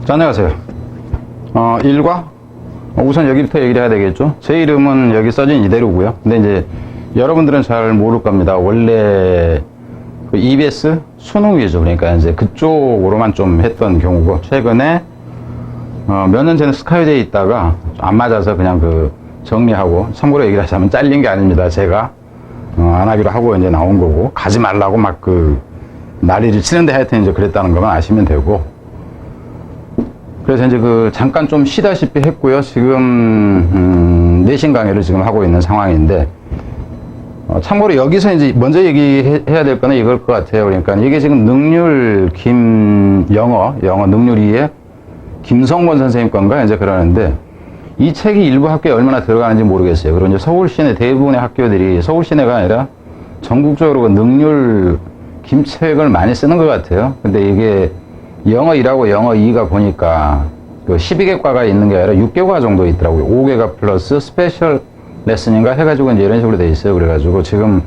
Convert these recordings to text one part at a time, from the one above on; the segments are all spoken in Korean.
자, 안녕하세요. 일과 우선 여기부터 얘기를 해야 되겠죠. 제 이름은 여기 써진 이대로고요. 근데 이제 여러분들은 잘 모를 겁니다. 원래 그 EBS 수능 위주, 그러니까 이제 그쪽으로만 좀 했던 경우고, 최근에 몇 년 전에 스카이대에 있다가 안 맞아서 그냥 그 정리하고, 참고로 얘기를 하자면 잘린 게 아닙니다. 제가 안 하기로 하고 이제 나온 거고, 가지 말라고 막 그 난리를 치는데 하여튼 이제 그랬다는 것만 아시면 되고, 그래서 이제 그 잠깐 좀 쉬다시피 했고요. 지금 내신 강의를 지금 하고 있는 상황인데, 참고로 여기서 이제 먼저 얘기해야 될 거는 이걸 것 같아요. 그러니까 이게 지금 능률 영어 능률 2에 김성권 선생님 건가 이제 그러는데, 이 책이 일부 학교에 얼마나 들어가는지 모르겠어요. 그리고 이제 서울 시내 대부분의 학교들이, 서울 시내가 아니라 전국적으로 그 능률 김책을 많이 쓰는 것 같아요. 근데 이게 영어 1하고 영어 2가 보니까 그 12개 과가 있는 게 아니라 6개 과 정도 있더라고요. 5개가 플러스 스페셜 레슨인가 해가지고 이제 이런 식으로 돼 있어요. 그래가지고 지금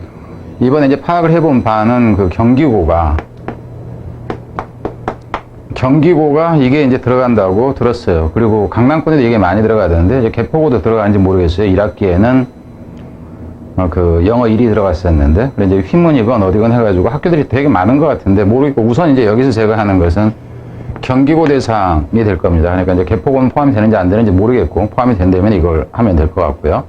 이번에 이제 파악을 해본 바는 그 경기고가 이게 이제 들어간다고 들었어요. 그리고 강남권에도 이게 많이 들어가던데, 이제 개포고도 들어가는지 모르겠어요. 1학기에는 그 영어 1이 들어갔었는데, 이제 휘문이건 어디건 해가지고 학교들이 되게 많은 것 같은데 모르겠고, 우선 이제 여기서 제가 하는 것은 경기고 대상이 될 겁니다. 그러니까 이제 개포고는 포함이 되는지 안 되는지 모르겠고, 포함이 된다면 이걸 하면 될 것 같고요.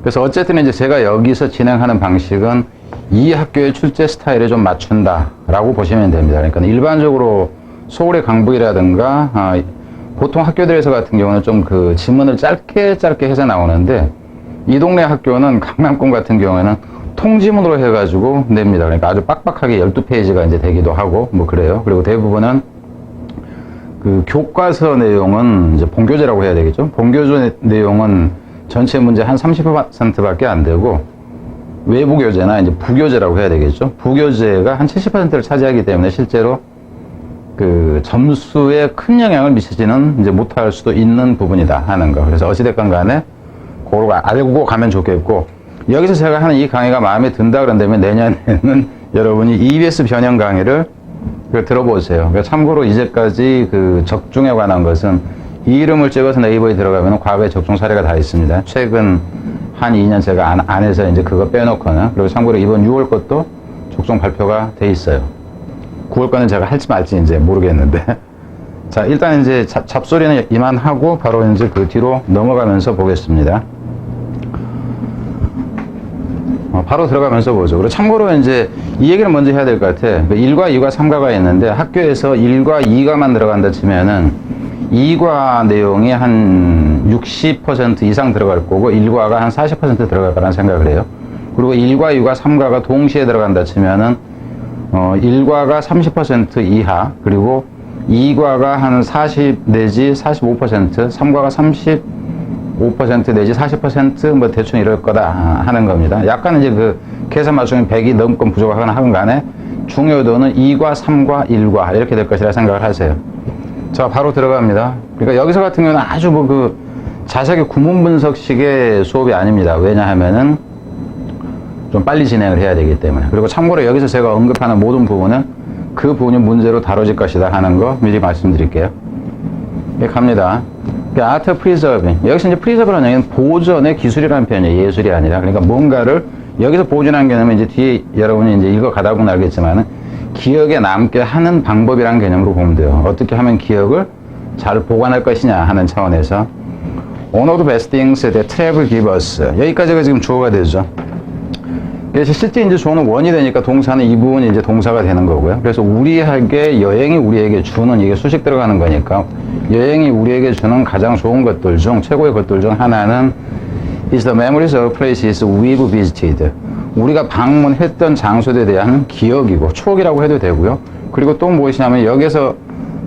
그래서 어쨌든 이제 제가 여기서 진행하는 방식은 이 학교의 출제 스타일에 좀 맞춘다라고 보시면 됩니다. 그러니까 일반적으로 서울의 강북이라든가 보통 학교들에서 같은 경우는 좀 그 지문을 짧게 해서 나오는데, 이 동네 학교는 강남권 같은 경우에는 통지문으로 해가지고 냅니다. 그러니까 아주 빡빡하게 12페이지가 이제 되기도 하고 뭐 그래요. 그리고 대부분은 그 교과서 내용은 이제 본교재라고 해야 되겠죠. 본교재 내용은 전체 문제 한 30%밖에 안 되고, 외부 교재나 이제 부교재라고 해야 되겠죠. 부교재가 한 70%를 차지하기 때문에 실제로 그 점수에 큰 영향을 미치지는 이제 못할 수도 있는 부분이다 하는 거. 그래서 어찌됐건 간에 그걸 알고 가면 좋겠고, 여기서 제가 하는 이 강의가 마음에 든다 그런다면 내년에는 여러분이 EBS 변형 강의를 들어보세요. 그러니까 참고로 이제까지 그 적중에 관한 것은 이 이름을 찍어서 네이버에 들어가면 과거에 적중 사례가 다 있습니다. 최근 한 2년 제가 안 해서 이제 그거 빼놓거나, 그리고 참고로 이번 6월 것도 적중 발표가 돼 있어요. 9월 거는 제가 할지 말지 이제 모르겠는데. 자, 일단 이제 잡소리는 이만하고 바로 이제 그 뒤로 넘어가면서 보겠습니다. 바로 들어가면서 보죠. 그리고 참고로 이제 이 얘기를 먼저 해야 될 것 같아. 1과 2과 3과가 있는데, 학교에서 1과 2과만 들어간다 치면은 2과 내용이 한 60% 이상 들어갈 거고 1과가 한 40% 들어갈 거라는 생각을 해요. 그리고 1과 2과 3과가 동시에 들어간다 치면은 1과가 30% 이하, 그리고 2과가 한 40 내지 45%, 3과가 35% 내지 40% 뭐 대충 이럴 거다 하는 겁니다. 약간 이제 그 계산 맞추면 100이 넘건 부족하거나 하건 간에 중요도는 2과, 3과, 1과 이렇게 될 것이라 생각을 하세요. 자, 바로 들어갑니다. 그러니까 여기서 같은 경우는 아주 뭐 그 자세하게 구문 분석식의 수업이 아닙니다. 왜냐하면은 좀 빨리 진행을 해야 되기 때문에. 그리고 참고로 여기서 제가 언급하는 모든 부분은 그 부분이 문제로 다뤄질 것이다 하는 거 미리 말씀드릴게요. 예, 갑니다. Art Preserving. 여기서 이제 Preserve라는 얘기는 보존의 기술이라는 표현이에요. 예술이 아니라. 그러니까 뭔가를 여기서 보존하는 개념은 이제 뒤에 여러분이 이제 읽어 가다 보면 알겠지만은 기억에 남게 하는 방법이라는 개념으로 보면 돼요. 어떻게 하면 기억을 잘 보관할 것이냐 하는 차원에서 One of the best things that travel gives us. 여기까지가 지금 주어가 되죠. 그래서 실제 이제 주어는 원이 되니까 동사는 이 부분이 이제 동사가 되는 거고요. 그래서 우리에게, 여행이 우리에게 주는, 이게 수식 들어가는 거니까 여행이 우리에게 주는 가장 좋은 것들 중, 최고의 것들 중 하나는 is the memories of places we've visited. 우리가 방문했던 장소에 대한 기억이고 추억이라고 해도 되고요. 그리고 또 무엇이냐면 여기서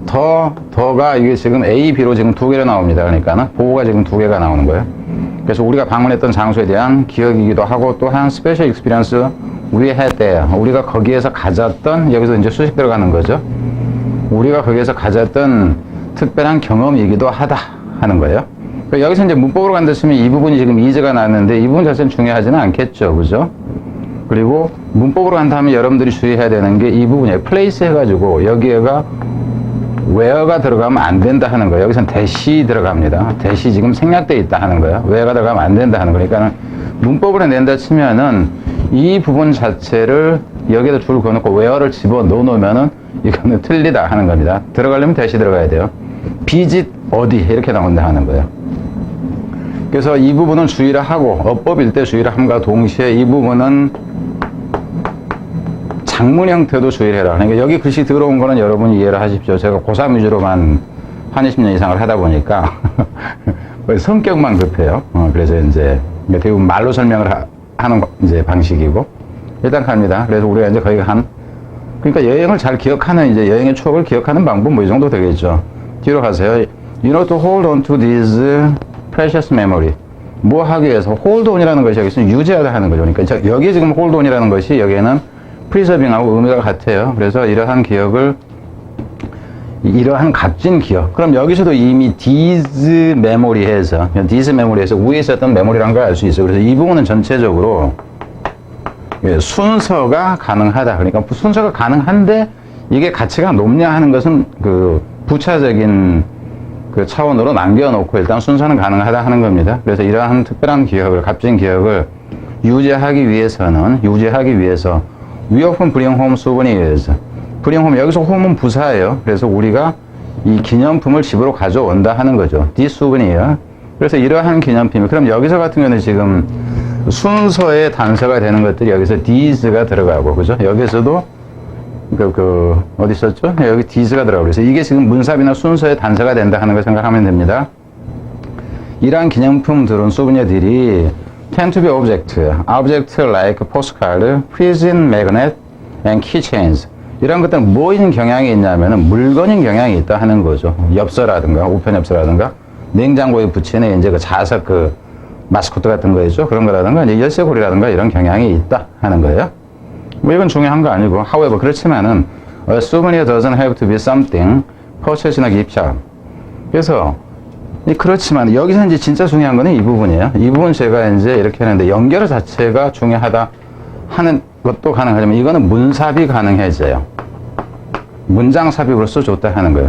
더가 이게 지금 A, B로 지금 두 개로 나옵니다. 그러니까 보호가 지금 두 개가 나오는 거예요. 그래서 우리가 방문했던 장소에 대한 기억이기도 하고, 또한 스페셜 익스피리언스 we had there. 우리가 거기에서 가졌던, 여기서 이제 수식 들어가는 거죠. 우리가 거기에서 가졌던 특별한 경험이기도 하다 하는 거예요. 그러니까 여기서 이제 문법으로 간다 치면 이 부분이 지금 이제가 나왔는데 이 부분 자체는 중요하지는 않겠죠. 그죠? 그리고 문법으로 간다면 여러분들이 주의해야 되는 게 이 부분이에요. 플레이스 해가지고 여기에가 where가 들어가면 안 된다 하는 거예요. 여기서는 대시 들어갑니다. 대시 지금 생략되어 있다 하는 거예요. where가 들어가면 안 된다 하는 거니까 그러니까 문법으로 낸다 치면은 이 부분 자체를 여기다 줄 그어놓고 where를 집어넣어 놓으면은 이거는 틀리다 하는 겁니다. 들어가려면 대시 들어가야 돼요. 비짓 어디 이렇게 나온다 하는 거예요. 그래서 이 부분은 주의를 하고 어법일 때 주의를 함과 동시에 이 부분은 장문 형태도 주의를 해라. 그러니까 여기 글씨 들어온 거는 여러분이 이해를 하십시오. 제가 고3 위주로만 한 20년 이상을 하다 보니까 성격만 급해요. 그래서 이제 대부분 말로 설명을 하는 이제 방식이고 일단 갑니다. 그래서 우리가 이제 거의 그러니까 여행을 잘 기억하는 이제 여행의 추억을 기억하는 방법 뭐 이 정도 되겠죠. 뒤로 가세요. You know to hold on to this precious memory. 뭐 하기 위해서 hold on이라는 것이 여기서 유지하다 하는 거죠. 그러니까 여기 지금 hold on이라는 것이 여기에는 preserving하고 의미가 같아요. 그래서 이러한 기억을 이러한 값진 기억. 그럼 여기서도 이미 these memory에서 위에 있었던 메모리라는 걸 알 수 있어요. 그래서 이 부분은 전체적으로 순서가 가능하다. 그러니까 순서가 가능한데 이게 가치가 높냐 하는 것은 그 부차적인 그 차원으로 남겨놓고 일단 순서는 가능하다 하는 겁니다. 그래서 이러한 특별한 기억을, 값진 기억을 유지하기 위해서 we often bring home souvenirs. bring home, 여기서 home은 부사예요. 그래서 우리가 이 기념품을 집으로 가져온다 하는 거죠. this souvenir. 그래서 이러한 기념품. 그럼 여기서 같은 경우는 지금 순서의 단서가 되는 것들이 여기서 these가 들어가고, 그죠? 여기서도 어디 있었죠? 여기 these가 들어가고. 그래서 이게 지금 문sab이나 순서의 단서가 된다 하는 걸 생각하면 됩니다. 이러한 기념품들은, 소비니어들이 tend to be object like postcard, prison magnet, and keychains. 이런 것들은 뭐인 경향이 있냐면은 물건인 경향이 있다 하는 거죠. 엽서라든가, 우편 엽서라든가, 냉장고에 붙이는 이제 그 자석 마스코트 같은 거 있죠. 그런 거라든가, 이제 열쇠고리라든가 이런 경향이 있다 하는 거예요. 뭐 이건 중요한 거 아니고, however, 그렇지만은, a souvenir doesn't have to be something purchased in a gift shop. 그래서, 그렇지만, 여기서 이제 진짜 중요한 거는 이 부분이에요. 이 부분 제가 이제 이렇게 하는데, 연결 자체가 중요하다 하는 것도 가능하지만, 이거는 문삽이 가능해져요. 문장 삽입으로서 좋다 하는 거예요.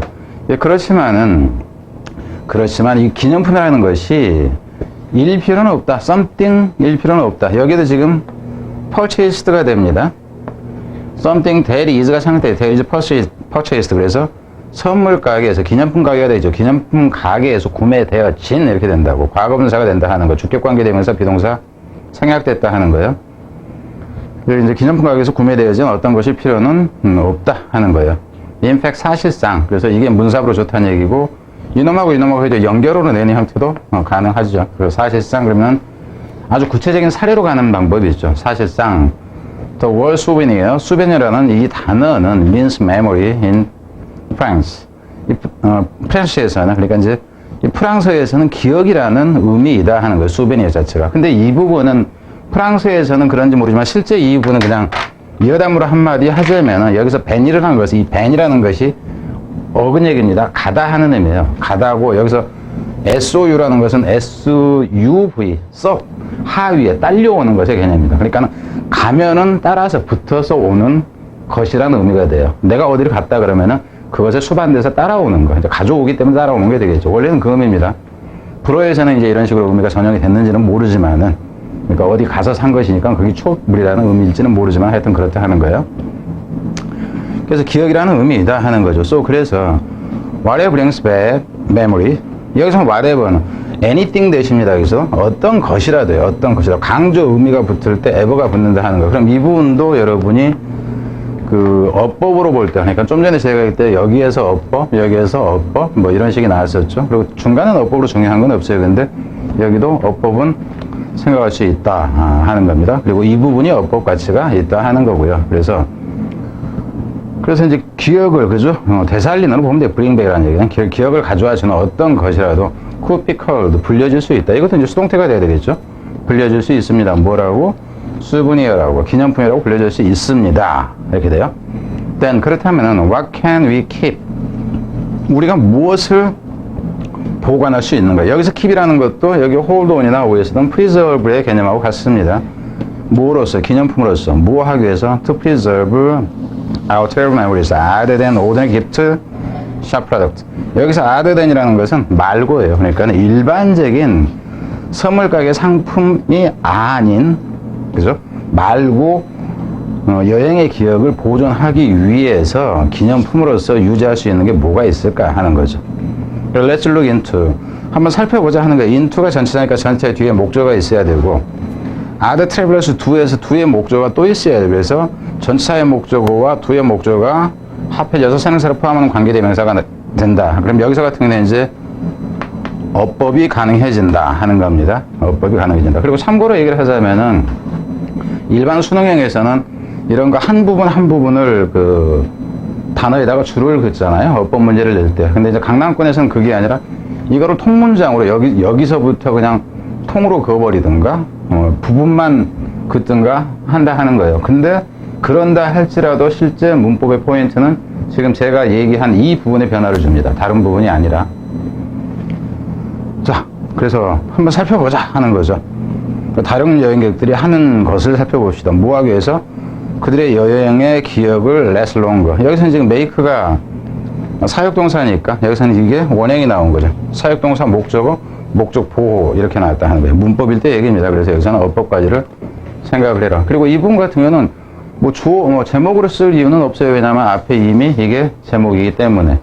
그렇지만 이 기념품이라는 것이 일 필요는 없다. something 일 필요는 없다. 여기도 지금 purchased가 됩니다. something that is가 상태, that is purchased. 그래서 선물 가게에서 기념품 가게가 되죠. 기념품 가게에서 구매되어진 이렇게 된다고. 과거분사가 된다 하는 거. 주격관계 대명사 비동사 생략됐다 하는 거예요. 그래서 이제 기념품 가게에서 구매되어진 어떤 것이 필요는 없다 하는 거예요. in fact 사실상. 그래서 이게 문sab으로 좋다는 얘기고 이놈하고 이제 연결으로 내는 형태도 가능하죠. 그래서 사실상 그러면 아주 구체적인 사례로 가는 방법이 있죠. 사실상 the word souvenir, souvenir라는 이 단어는 means memory in France. 프랑스에서는 그러니까 이제 이 프랑스에서는 기억이라는 의미이다 하는 거예요. souvenir 자체가. 근데 이 부분은 프랑스에서는 그런지 모르지만 실제 이 부분은 그냥 여담으로 한마디 하자면은 여기서 벤이라는 하는 것이 이 벤이라는 것이 어근얘기입니다. 가다 하는 의미예요. 가다고 여기서 SOU라는 것은 SUV 썩 하위에 딸려오는 것의 개념입니다. 그러니까 가면은 따라서 붙어서 오는 것이라는 의미가 돼요. 내가 어디를 갔다 그러면은 그것에 수반돼서 따라오는 거. 이제 가져오기 때문에 따라오는 게 되겠죠. 원래는 그 의미입니다. 불어에서는 이제 이런 식으로 의미가 전형이 됐는지는 모르지만은 그러니까 어디 가서 산 것이니까 그게 추억물이라는 의미일지는 모르지만 하여튼 그렇다 하는 거예요. 그래서 기억이라는 의미이다 하는 거죠. So 그래서 whatever brings back memory. 여기서 whatever는 anything 대신입니다. 여기서 어떤 것이라도요. 어떤 것이라도 강조 의미가 붙을 때 ever가 붙는다 하는 거. 그럼 이 부분도 여러분이 그 어법으로 볼 때, 그러니까 좀 전에 제가 그때 여기에서 어법, 여기에서 어법 뭐 이런 식이 나왔었죠. 그리고 중간은 어법으로 중요한 건 없어요. 근데 여기도 어법은 생각할 수 있다 하는 겁니다. 그리고 이 부분이 어법 가치가 있다 하는 거고요. 그래서 이제 기억을, 그죠? 되살리는 보면 돼요. bring back이라는 얘기는 기억을 가져와 주는 어떤 것이라도 could be called, 불려질 수 있다. 이것도 이제 수동태가 돼야 되겠죠? 불려질 수 있습니다. 뭐라고? souvenir라고, 기념품이라고 불려질 수 있습니다. 이렇게 돼요. Then, 그렇다면은, what can we keep? 우리가 무엇을 보관할 수 있는가? 여기서 keep이라는 것도 여기 hold on이나 위에 쓰던 preserve의 개념하고 같습니다. 뭐로서? 기념품으로서. 뭐 하기 위해서? To preserve our terrible memories, other than ordinary gift 샵 프로덕트. 여기서 other than이라는 것은 말고예요. 그러니까 일반적인 선물 가게 상품이 아닌, 그죠? 말고 여행의 기억을 보존하기 위해서 기념품으로서 유지할 수 있는 게 뭐가 있을까 하는 거죠. Let's look into. 한번 살펴보자 하는 거예요. into가 전치사니까 전체 뒤에 목조가 있어야 되고, other travelers do에서 do의 목조가 또 있어야 돼요. 그래서 전치사의 목조와 do의 목조가 합해져서 생사를 포함하는 관계대명사가 된다. 그럼 여기서 같은 경우는 이제 어법이 가능해진다 하는 겁니다. 어법이 가능해진다. 그리고 참고로 얘기를 하자면은 일반 수능형에서는 이런 거 한 부분 한 부분을 그 단어에다가 줄을 긋잖아요. 어법 문제를 낼 때. 근데 이제 강남권에서는 그게 아니라 이거를 통문장으로 여기서부터 그냥 통으로 그어버리든가 부분만 긋든가 한다 하는 거예요. 근데 그런다 할지라도 실제 문법의 포인트는 지금 제가 얘기한 이 부분의 변화를 줍니다. 다른 부분이 아니라. 자, 그래서 한번 살펴보자 하는 거죠. 다른 여행객들이 하는 것을 살펴봅시다. 뭐 하기 위해서? 그들의 여행의 기억을 less longer. 여기서는 지금 make가 사역동사니까 여기서는 이게 원형이 나온 거죠. 사역동사 목적어, 목적 보호 이렇게 나왔다 하는 거예요. 문법일 때 얘기입니다. 그래서 여기서는 어법까지를 생각을 해라. 그리고 이 부분 같은 경우는 뭐 주어, 제목으로 쓸 이유는 없어요. 왜냐하면 앞에 이미 이게 제목이기 때문에.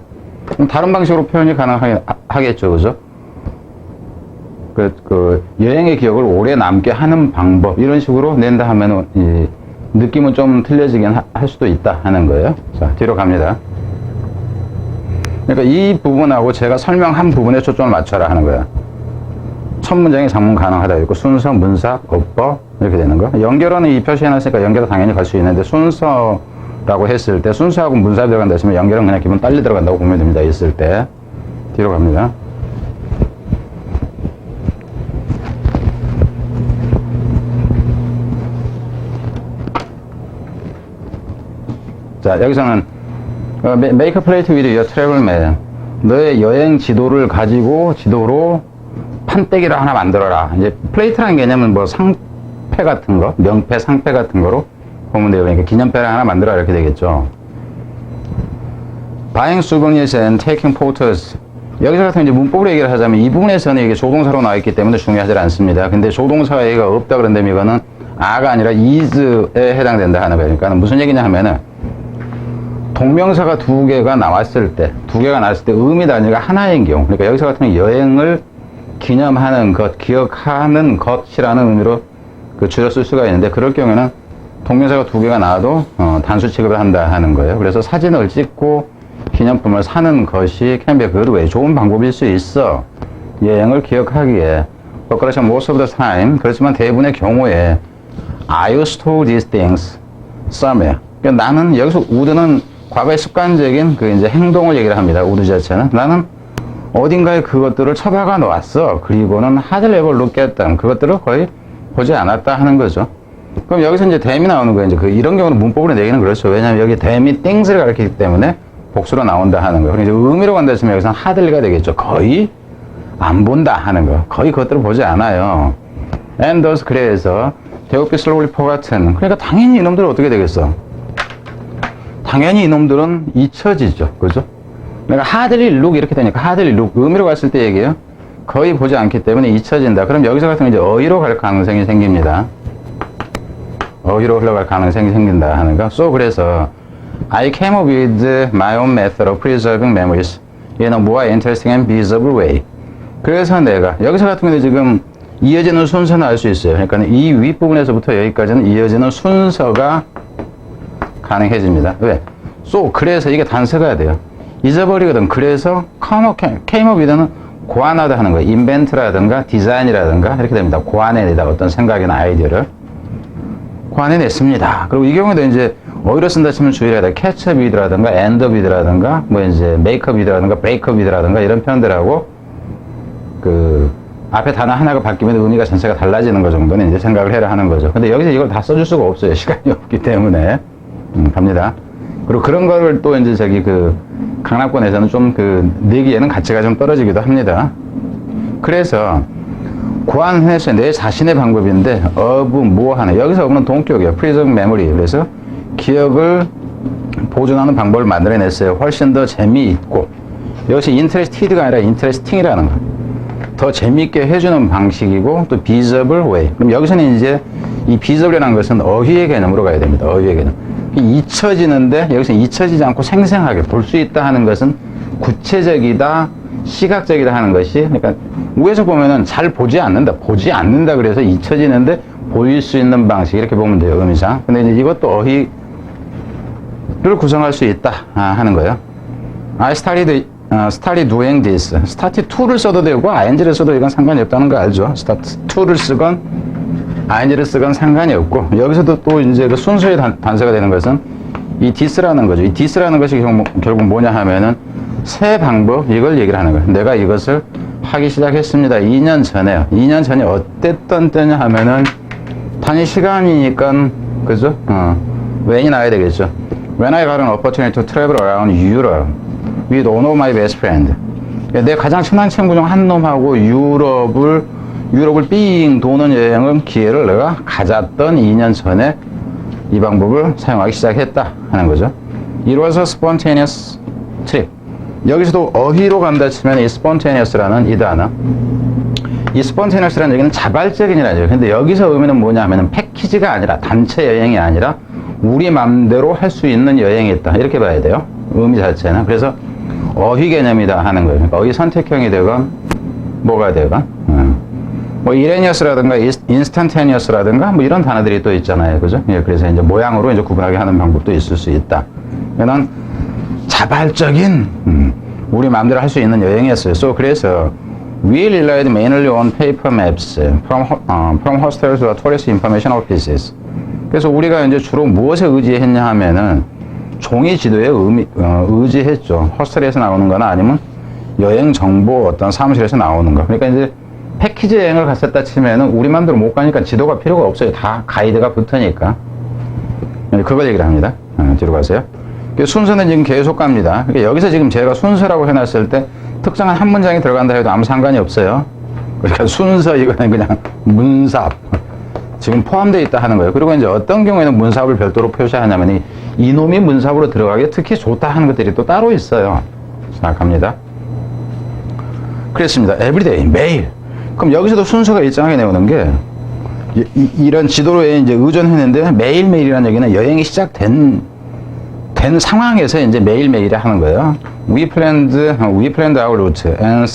다른 방식으로 표현이 가능하겠죠. 그죠? 그 여행의 기억을 오래 남게 하는 방법 이런 식으로 낸다 하면은 느낌은 좀 틀려지긴 할 수도 있다 하는 거예요. 자, 뒤로 갑니다. 그러니까 이 부분하고 제가 설명한 부분에 초점을 맞춰라 하는 거야. 첫 문장이 장문 가능하다 있고 순서, 문사, 어법 이렇게 되는 거. 연결어는 이 표시해놨으니까 연결어 당연히 갈 수 있는데 순서라고 했을 때 순서하고 문사 들어간다 했으면 연결은 그냥 기본 빨리 들어간다고 보면 됩니다. 있을 때. 뒤로 갑니다. 자, 여기서는 make a plate with your travel map. 너의 여행 지도를 가지고 지도로 판때기를 하나 만들어라. 이제 플레이트라는 개념은 뭐 상패 같은 거, 명패, 상패 같은 거로 보면 돼요. 그러니까 기념패를 하나 만들어라 이렇게 되겠죠. Buying souvenirs and taking photos. 여기서 같은 이제 문법으로 얘기를 하자면 이 부분에서는 이게 조동사로 나와 있기 때문에 중요하지 않습니다. 근데 조동사가 얘가 없다 그런다면 이거는 a가 아니라 is에 해당된다 하는 거예요. 그러니까 무슨 얘기냐 하면은 동명사가 두 개가 나왔을 때 의미 단위가 하나인 경우, 그러니까 여기서 같은 여행을 기념하는 것, 기억하는 것이라는 의미로 줄여 쓸 수가 있는데, 그럴 경우에는 동명사가 두 개가 나와도 단수 취급을 한다 하는 거예요. 그래서 사진을 찍고 기념품을 사는 것이 can be a good way, 좋은 방법일 수 있어. 여행을 기억하기에. But 그렇지만 most of the time, 그렇지만 대부분의 경우에 I store these things somewhere. 그러니까 나는 여기서 would는 과거의 습관적인 그 이제 행동을 얘기를 합니다. 우드 자체는 나는 어딘가에 그것들을 처박아 놓았어. 그리고는 hardly ever look at them. 그것들을 거의 보지 않았다 하는 거죠. 그럼 여기서 이제 them이 나오는 거예요. 이제 이런 경우는 문법으로 내기는 그렇죠. 왜냐하면 여기 them이 things를 가리키기 때문에 복수로 나온다 하는 거예요. 그러니까 의미로 간다 했으면 여기서는 hardly가 되겠죠. 거의 안 본다 하는 거. 거의 그것들을 보지 않아요. And thus 그래서 they will be slowly forgotten. 그러니까 당연히 이놈들은 어떻게 되겠어? 당연히 이놈들은 잊혀지죠. 그죠? 내가 hardly look 이렇게 되니까 hardly look 의미로 갔을 때 얘기해요. 거의 보지 않기 때문에 잊혀진다. 그럼 여기서 같은 경우 이제 어휘로 갈 가능성이 생깁니다. 어휘로 흘러갈 가능성이 생긴다 하는 거. So 그래서 I came up with my own method of preserving memories in a more interesting and visible way. 그래서 내가 여기서 같은 경우 지금 이어지는 순서는 알 수 있어요. 그러니까 이 윗부분에서부터 여기까지는 이어지는 순서가 가능해집니다. 왜? So, 그래서 이게 단서가 돼요. 잊어버리거든. 그래서 came up with는 고안하다 하는 거예요. invent라든가 design이라든가 이렇게 됩니다. 고안해내다 어떤 생각이나 아이디어를 고안해냈습니다. 그리고 이 경우에도 이제 어휘로 쓴다 치면 주의를 해야 돼. catch up with라든가 end up with라든가 뭐 이제 make up with라든가 break up with라든가 이런 표현들하고 그 앞에 단어 하나가 바뀌면 의미가 전체가 달라지는 거 정도는 이제 생각을 해라 하는 거죠. 근데 여기서 이걸 다 써줄 수가 없어요. 시간이 없기 때문에. 갑니다. 그리고 그런 거를 또 이제 저기 그 강남권에서는 좀 그 내기에는 가치가 좀 떨어지기도 합니다. 그래서 고안해서 내 자신의 방법인데 of 뭐 하나 여기서 없는 동격이에요. preserve memory. 그래서 기억을 보존하는 방법을 만들어냈어요. 훨씬 더 재미있고 여기서 interested가 아니라 interesting이라는 거. 더 재미있게 해주는 방식이고 또 visible way. 그럼 여기서는 이제 이 visible이라는 것은 어휘의 개념으로 가야 됩니다. 어휘의 개념. 잊혀지는데 여기서 잊혀지지 않고 생생하게 볼 수 있다 하는 것은 구체적이다, 시각적이다 하는 것이, 그러니까 위에서 보면은 잘 보지 않는다 그래서 잊혀지는데 보일 수 있는 방식 이렇게 보면 돼요, 의미상. 근데 이제 이것도 어휘를 구성할 수 있다 하는 거예요. I started doing this. started to를 써도 되고 ing를 써도 이건 상관이 없다는 거 알죠? start to를 쓰건 ing를 쓰건 상관이 없고, 여기서도 또 이제 그 순서의 단서가 되는 것은 이 this라는 거죠. 이 this라는 것이 결국 뭐냐 하면은 새 방법, 이걸 얘기를 하는 거예요. 내가 이것을 하기 시작했습니다. 2년 전에요. 2년 전에 어땠던 때냐 하면은 단위 시간이니까 그죠? when이 나와야 되겠죠. When I got an opportunity to travel around Europe with one of my best friends. 내 가장 친한 친구 중 한 놈하고 유럽을 삥 도는 여행을 기회를 내가 가졌던 2년 전에 이 방법을 사용하기 시작했다 하는 거죠. It was a spontaneous trip. 여기서도 어휘로 간다 치면 이 spontaneous라는 이 단어, 이 spontaneous라는 얘기는 자발적인이라는 얘기예요. 근데 여기서 의미는 뭐냐 하면은 패키지가 아니라, 단체 여행이 아니라 우리 맘대로 할 수 있는 여행이 있다, 이렇게 봐야 돼요, 의미 자체는. 그래서 어휘 개념이다 하는 거예요. 그러니까 어휘 선택형이 되건 뭐가 되건 뭐 이레니어스라든가 인스탄테니어스라든가 뭐 이런 단어들이 또 있잖아요, 그죠? 예, 그래서 이제 모양으로 이제 구분하게 하는 방법도 있을 수 있다. 이건 자발적인 우리 마음대로 할 수 있는 여행이었어요. 그래서 we relied mainly on paper maps from hostels or tourist information offices. 그래서 우리가 이제 주로 무엇에 의지했냐 하면은 종이 지도에 의지했죠. 호스텔에서 나오는 거나 아니면 여행 정보 어떤 사무실에서 나오는 거. 그러니까 이제 패키지 여행을 갔었다 치면은 우리 맘대로 못 가니까 지도가 필요가 없어요. 다 가이드가 붙으니까. 그걸 얘기를 합니다. 뒤로 가세요. 순서는 지금 계속 갑니다. 그러니까 여기서 지금 제가 순서라고 해놨을 때 특정한 한 문장이 들어간다 해도 아무 상관이 없어요. 그러니까 순서 이거는 그냥 문삽 지금 포함되어 있다 하는 거예요. 그리고 이제 어떤 경우에는 문삽을 별도로 표시하냐면 이놈이 문삽으로 들어가기 특히 좋다 하는 것들이 또 따로 있어요. 자, 갑니다. 그랬습니다. everyday, 매일. 그럼 여기서도 순서가 일정하게 나오는 게 이런 지도로에 이제 의존했는데 매일매일이라는 얘기는 여행이 시작된 상황에서 이제 매일매일 하는 거예요. We planned our route and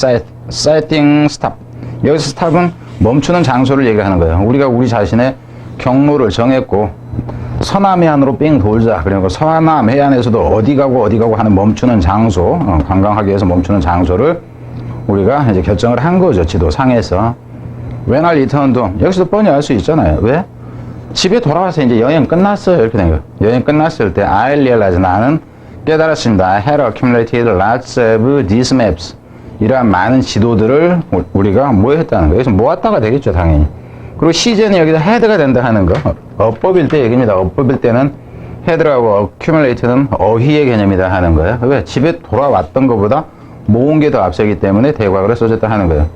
setting stop. 여기서 스탑은 멈추는 장소를 얘기하는 거예요. 우리가 우리 자신의 경로를 정했고 서남 해안으로 삥 돌자. 그리고 서남 해안에서도 어디 가고 하는 멈추는 장소, 관광하기 위해서 멈추는 장소를 우리가 이제 결정을 한 거죠. 지도상에서. When I returned home. 여기서도 뻔히 알 수 있잖아요. 왜? 집에 돌아와서 이제 여행 끝났어요. 이렇게 된 거예요. 여행 끝났을 때 I realized, 나는 깨달았습니다. I had accumulated lots of these maps. 이러한 많은 지도들을 우리가 모였다는 거예요. 그래서 모았다가 되겠죠, 당연히. 그리고 시제는 여기서 head가 된다 하는 거. 어법일 때 얘기입니다. 어법일 때는 head라고 accumulated는 어휘의 개념이다 하는 거예요. 왜? 집에 돌아왔던 것보다 모은 게 더 앞서기 때문에 대과거를 써줬다 하는 거예요.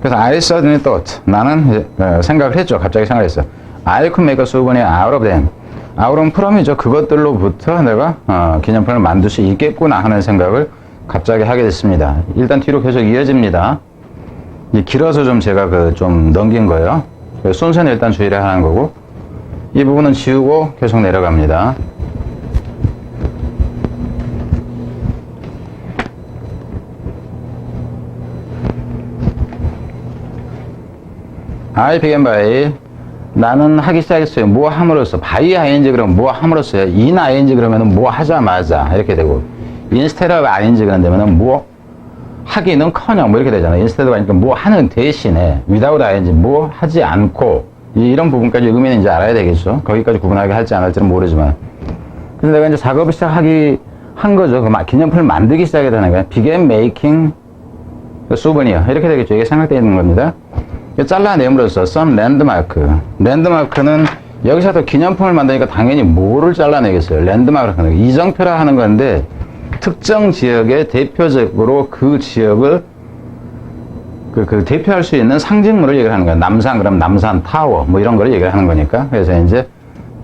그래서 I suddenly thought, 나는 생각을 했죠. 갑자기 생각했어. I could make a souvenir out of them. out은 프롬이죠. 그것들로부터 내가 기념품을 만들 수 있겠구나 하는 생각을 갑자기 하게 됐습니다. 일단 뒤로 계속 이어집니다. 길어서 좀 제가 좀 넘긴 거예요. 순서는 일단 주의를 하는 거고, 이 부분은 지우고 계속 내려갑니다. I began by, 나는 하기 시작했어요. 뭐 함으로써. by ing 그러면 뭐 함으로써요. in ing 그러면 뭐 하자마자 이렇게 되고, instead of ing 그런다면 뭐 하기는 커녕 뭐 이렇게 되잖아요. instead of 하니까 뭐 하는 대신에 without ing 뭐 하지 않고, 이런 부분까지 의미는 이제 알아야 되겠죠. 거기까지 구분하게 할지 안 할지는 모르지만. 근데 내가 이제 작업을 한 거죠. 기념품을 만들기 시작했다는 거예요. began making souvenir 이렇게 되겠죠. 이게 생각되어 있는 겁니다. 잘라내므로써 some landmark. 랜드마크는 여기서도 기념품을 만드니까 당연히 뭐를 잘라내겠어요. 랜드마크는 이정표라 하는 건데 특정 지역의 대표적으로 그 지역을 대표할 수 있는 상징물을 얘기를 하는 거예요. 남산 그럼 남산 타워 뭐 이런 거를 얘기를 하는 거니까. 그래서 이제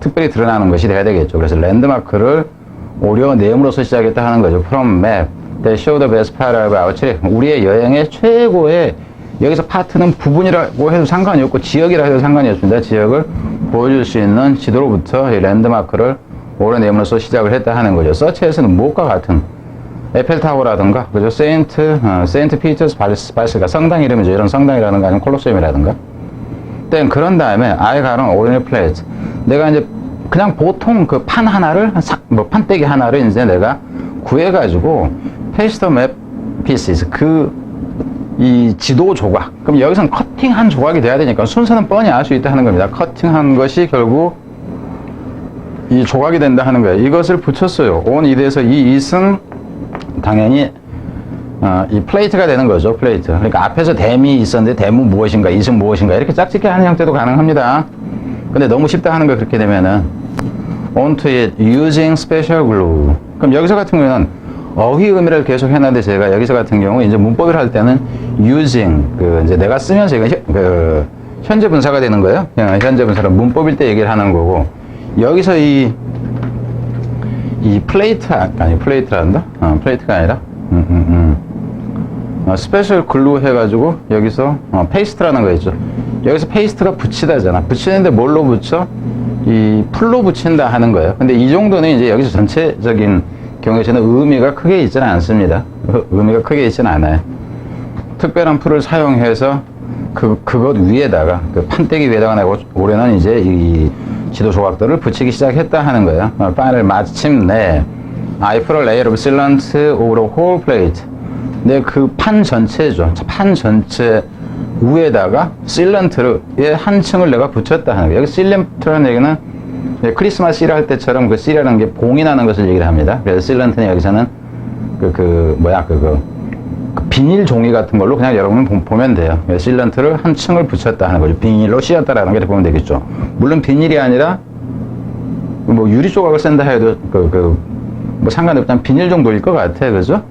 특별히 드러나는 것이 돼야 되겠죠. 그래서 랜드마크를 오려내음으로써 시작했다 하는 거죠. from map. They show the best part of our trip. 우리의 여행의 최고의, 여기서 파트는 부분이라고 해도 상관이 없고 지역이라 해도 상관이 없습니다. 지역을 보여줄 수 있는 지도로부터 이 랜드마크를 오랜 내용으로써 시작을 했다 하는 거죠. 서치에서는 무엇과 같은 에펠타워라든가, 그죠? 세인트 피터스 바실가 성당 이름이죠. 이런 성당이라든가 아니면 콜로세움이라든가. 땡 그런 다음에 I got an ordinary plate. 내가 이제 그냥 보통 그 판 하나를 판때기 하나를 이제 내가 구해가지고 페이스터 맵 피시스 이 지도 조각. 그럼 여기서는 커팅한 조각이 돼야 되니까 순서는 뻔히 알 수 있다 하는 겁니다. 커팅한 것이 결국 이 조각이 된다 하는 거예요. 이것을 붙였어요. on 이대에서 이 it은 당연히 이 플레이트가 되는 거죠. 플레이트. 그러니까 앞에서 댐이 있었는데 댐은 무엇인가, it은 무엇인가 이렇게 짝짓기 하는 형태도 가능합니다. 근데 너무 쉽다 하는 거 그렇게 되면은 onto it using special glue. 그럼 여기서 같은 경우는 어휘 의미를 계속 해놨는데 제가 여기서 같은 경우 이제 문법을 할 때는 using 이제 내가 쓰면서 이건 현재 분사가 되는 거예요. 현재 분사는 문법일 때 얘기를 하는 거고 여기서 이 플레이트란다? 플레이트가 아니라 스페셜 글루 해가지고 여기서 페이스트라는 거 있죠. 여기서 페이스트가 붙이다잖아. 붙이는데 뭘로 붙여? 이 풀로 붙인다 하는 거예요. 근데 이 정도는 이제 여기서 전체적인 경우에는 의미가 크게 있지는 않습니다. 의미가 크게 있지는 않아요. 특별한 풀을 사용해서 그것 위에다가 판때기 위에다가 내가 올해는 이제 이 지도 조각들을 붙이기 시작했다 하는 거예요. 파이널 마침내 I put a layer of sealant over the whole plate. 내 그 판 전체죠. 판 전체 위에다가 실런트의 한 층을 내가 붙였다 하는 거예요. 여기 실런트라는 얘기는 크리스마스 씨를 할 때처럼 그 씨라는 게 봉이 나는 것을 얘기를 합니다. 그래서 실런트는 여기서는 비닐 종이 같은 걸로 그냥 여러분은 보면 돼요. 실런트를 한 층을 붙였다 하는 거죠. 비닐로 씌웠다라는 게 보면 되겠죠. 물론 비닐이 아니라 뭐 유리 조각을 쓴다 해도 뭐 상관없지만 비닐 정도일 것 같아, 그죠?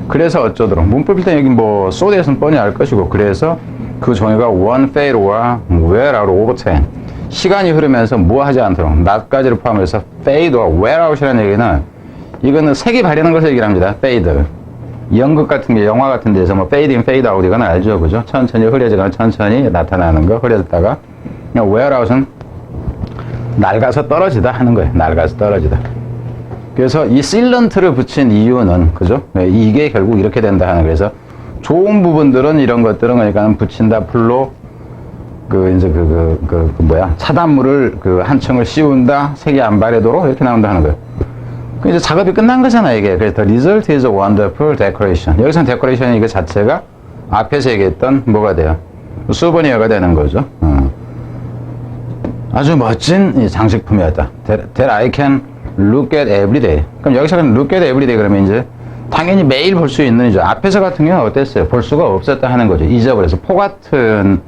그래서 어쩌도록 문법 일단 여기 뭐 소대에서는 뻔히 알 것이고 그래서 그 종이가 one fade와 wear out over 10 시간이 흐르면서 뭐 하지 않도록 낮까지를 포함해서 fade와 wear out이라는 얘기는 이거는 색이 바뀌는 것을 얘기를 합니다. fade 연극 같은 게 영화 같은 데서 뭐 fade in fade out 이건 알죠, 그죠? 천천히 흐려지거나 천천히 나타나는 거 흐려졌다가 그냥 wear out은 낡아서 떨어지다 하는 거예요. 낡아서 떨어지다. 그래서 이 실런트를 붙인 이유는, 그죠? 이게 결국 이렇게 된다 하는 거예요. 그래서 좋은 부분들은 이런 것들은 그러니까 붙인다 풀로 차단물을 한 층을 씌운다 색이 안 바래도록 이렇게 나온다 하는 거예요. 이제 작업이 끝난 거잖아, 이게. 그래서 the result is a wonderful decoration. 여기서는 데코레이션 이거 자체가 앞에서 얘기했던 뭐가 돼요? 수버니어가 되는 거죠. 아주 멋진 장식품이었다. That I can look at every day. 그럼 여기서는 look at every day 그러면 이제 당연히 매일 볼 수 있는 이죠. 앞에서 같은 경우는 어땠어요? 볼 수가 없었다 하는 거죠. 잊어버려서. 포 같은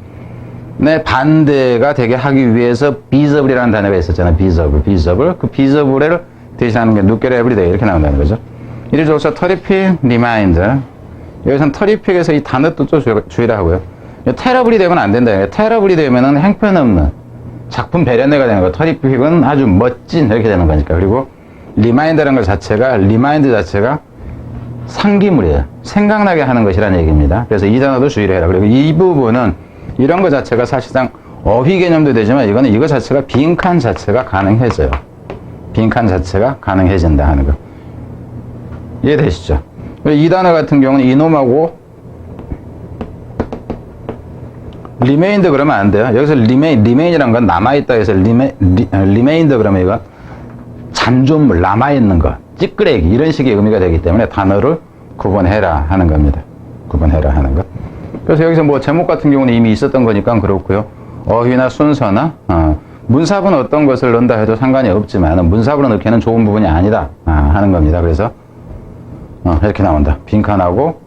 의 반대가 되게 하기 위해서 비저블이라는 단어가 있었잖아요. 비저블. 그 비저블을 대신하는 게 look at every day 이렇게 나온다는 거죠. 이를 줘서 terrific reminder. 여기서는 terrific에서 이 단어 뜻도 주의를 하고요. terribly 되면 안 된다. terribly 되면은 행편없는 작품 배련내가 되는 거. terrific은 아주 멋진 이렇게 되는 거니까. 그리고 리마인드라는 것 자체가 리마인드 자체가 상기물이에요. 생각나게 하는 것이라는 얘기입니다. 그래서 이 단어도 주의를 해라. 그리고 이 부분은 이런 것 자체가 사실상 어휘 개념도 되지만 이거는 이거 자체가 빈칸 자체가 가능해져요. 빈칸 자체가 가능해진다 하는 거. 이해되시죠? 이 단어 같은 경우는 이놈하고 remained 그러면 안 돼요. 여기서 remain이라는 건 남아있다 해서 remained 그러면 이거 잔존물, 남아있는 것, 찌끄레기 이런 식의 의미가 되기 때문에 단어를 구분해라 하는 겁니다. 구분해라 하는 것. 그래서 여기서 뭐 제목 같은 경우는 이미 있었던 거니까 그렇고요. 어휘나 순서나 문사부는 어떤 것을 넣는다 해도 상관이 없지만 문사부로 넣기에는 좋은 부분이 아니다 하는 겁니다. 그래서 이렇게 나온다. 빈칸하고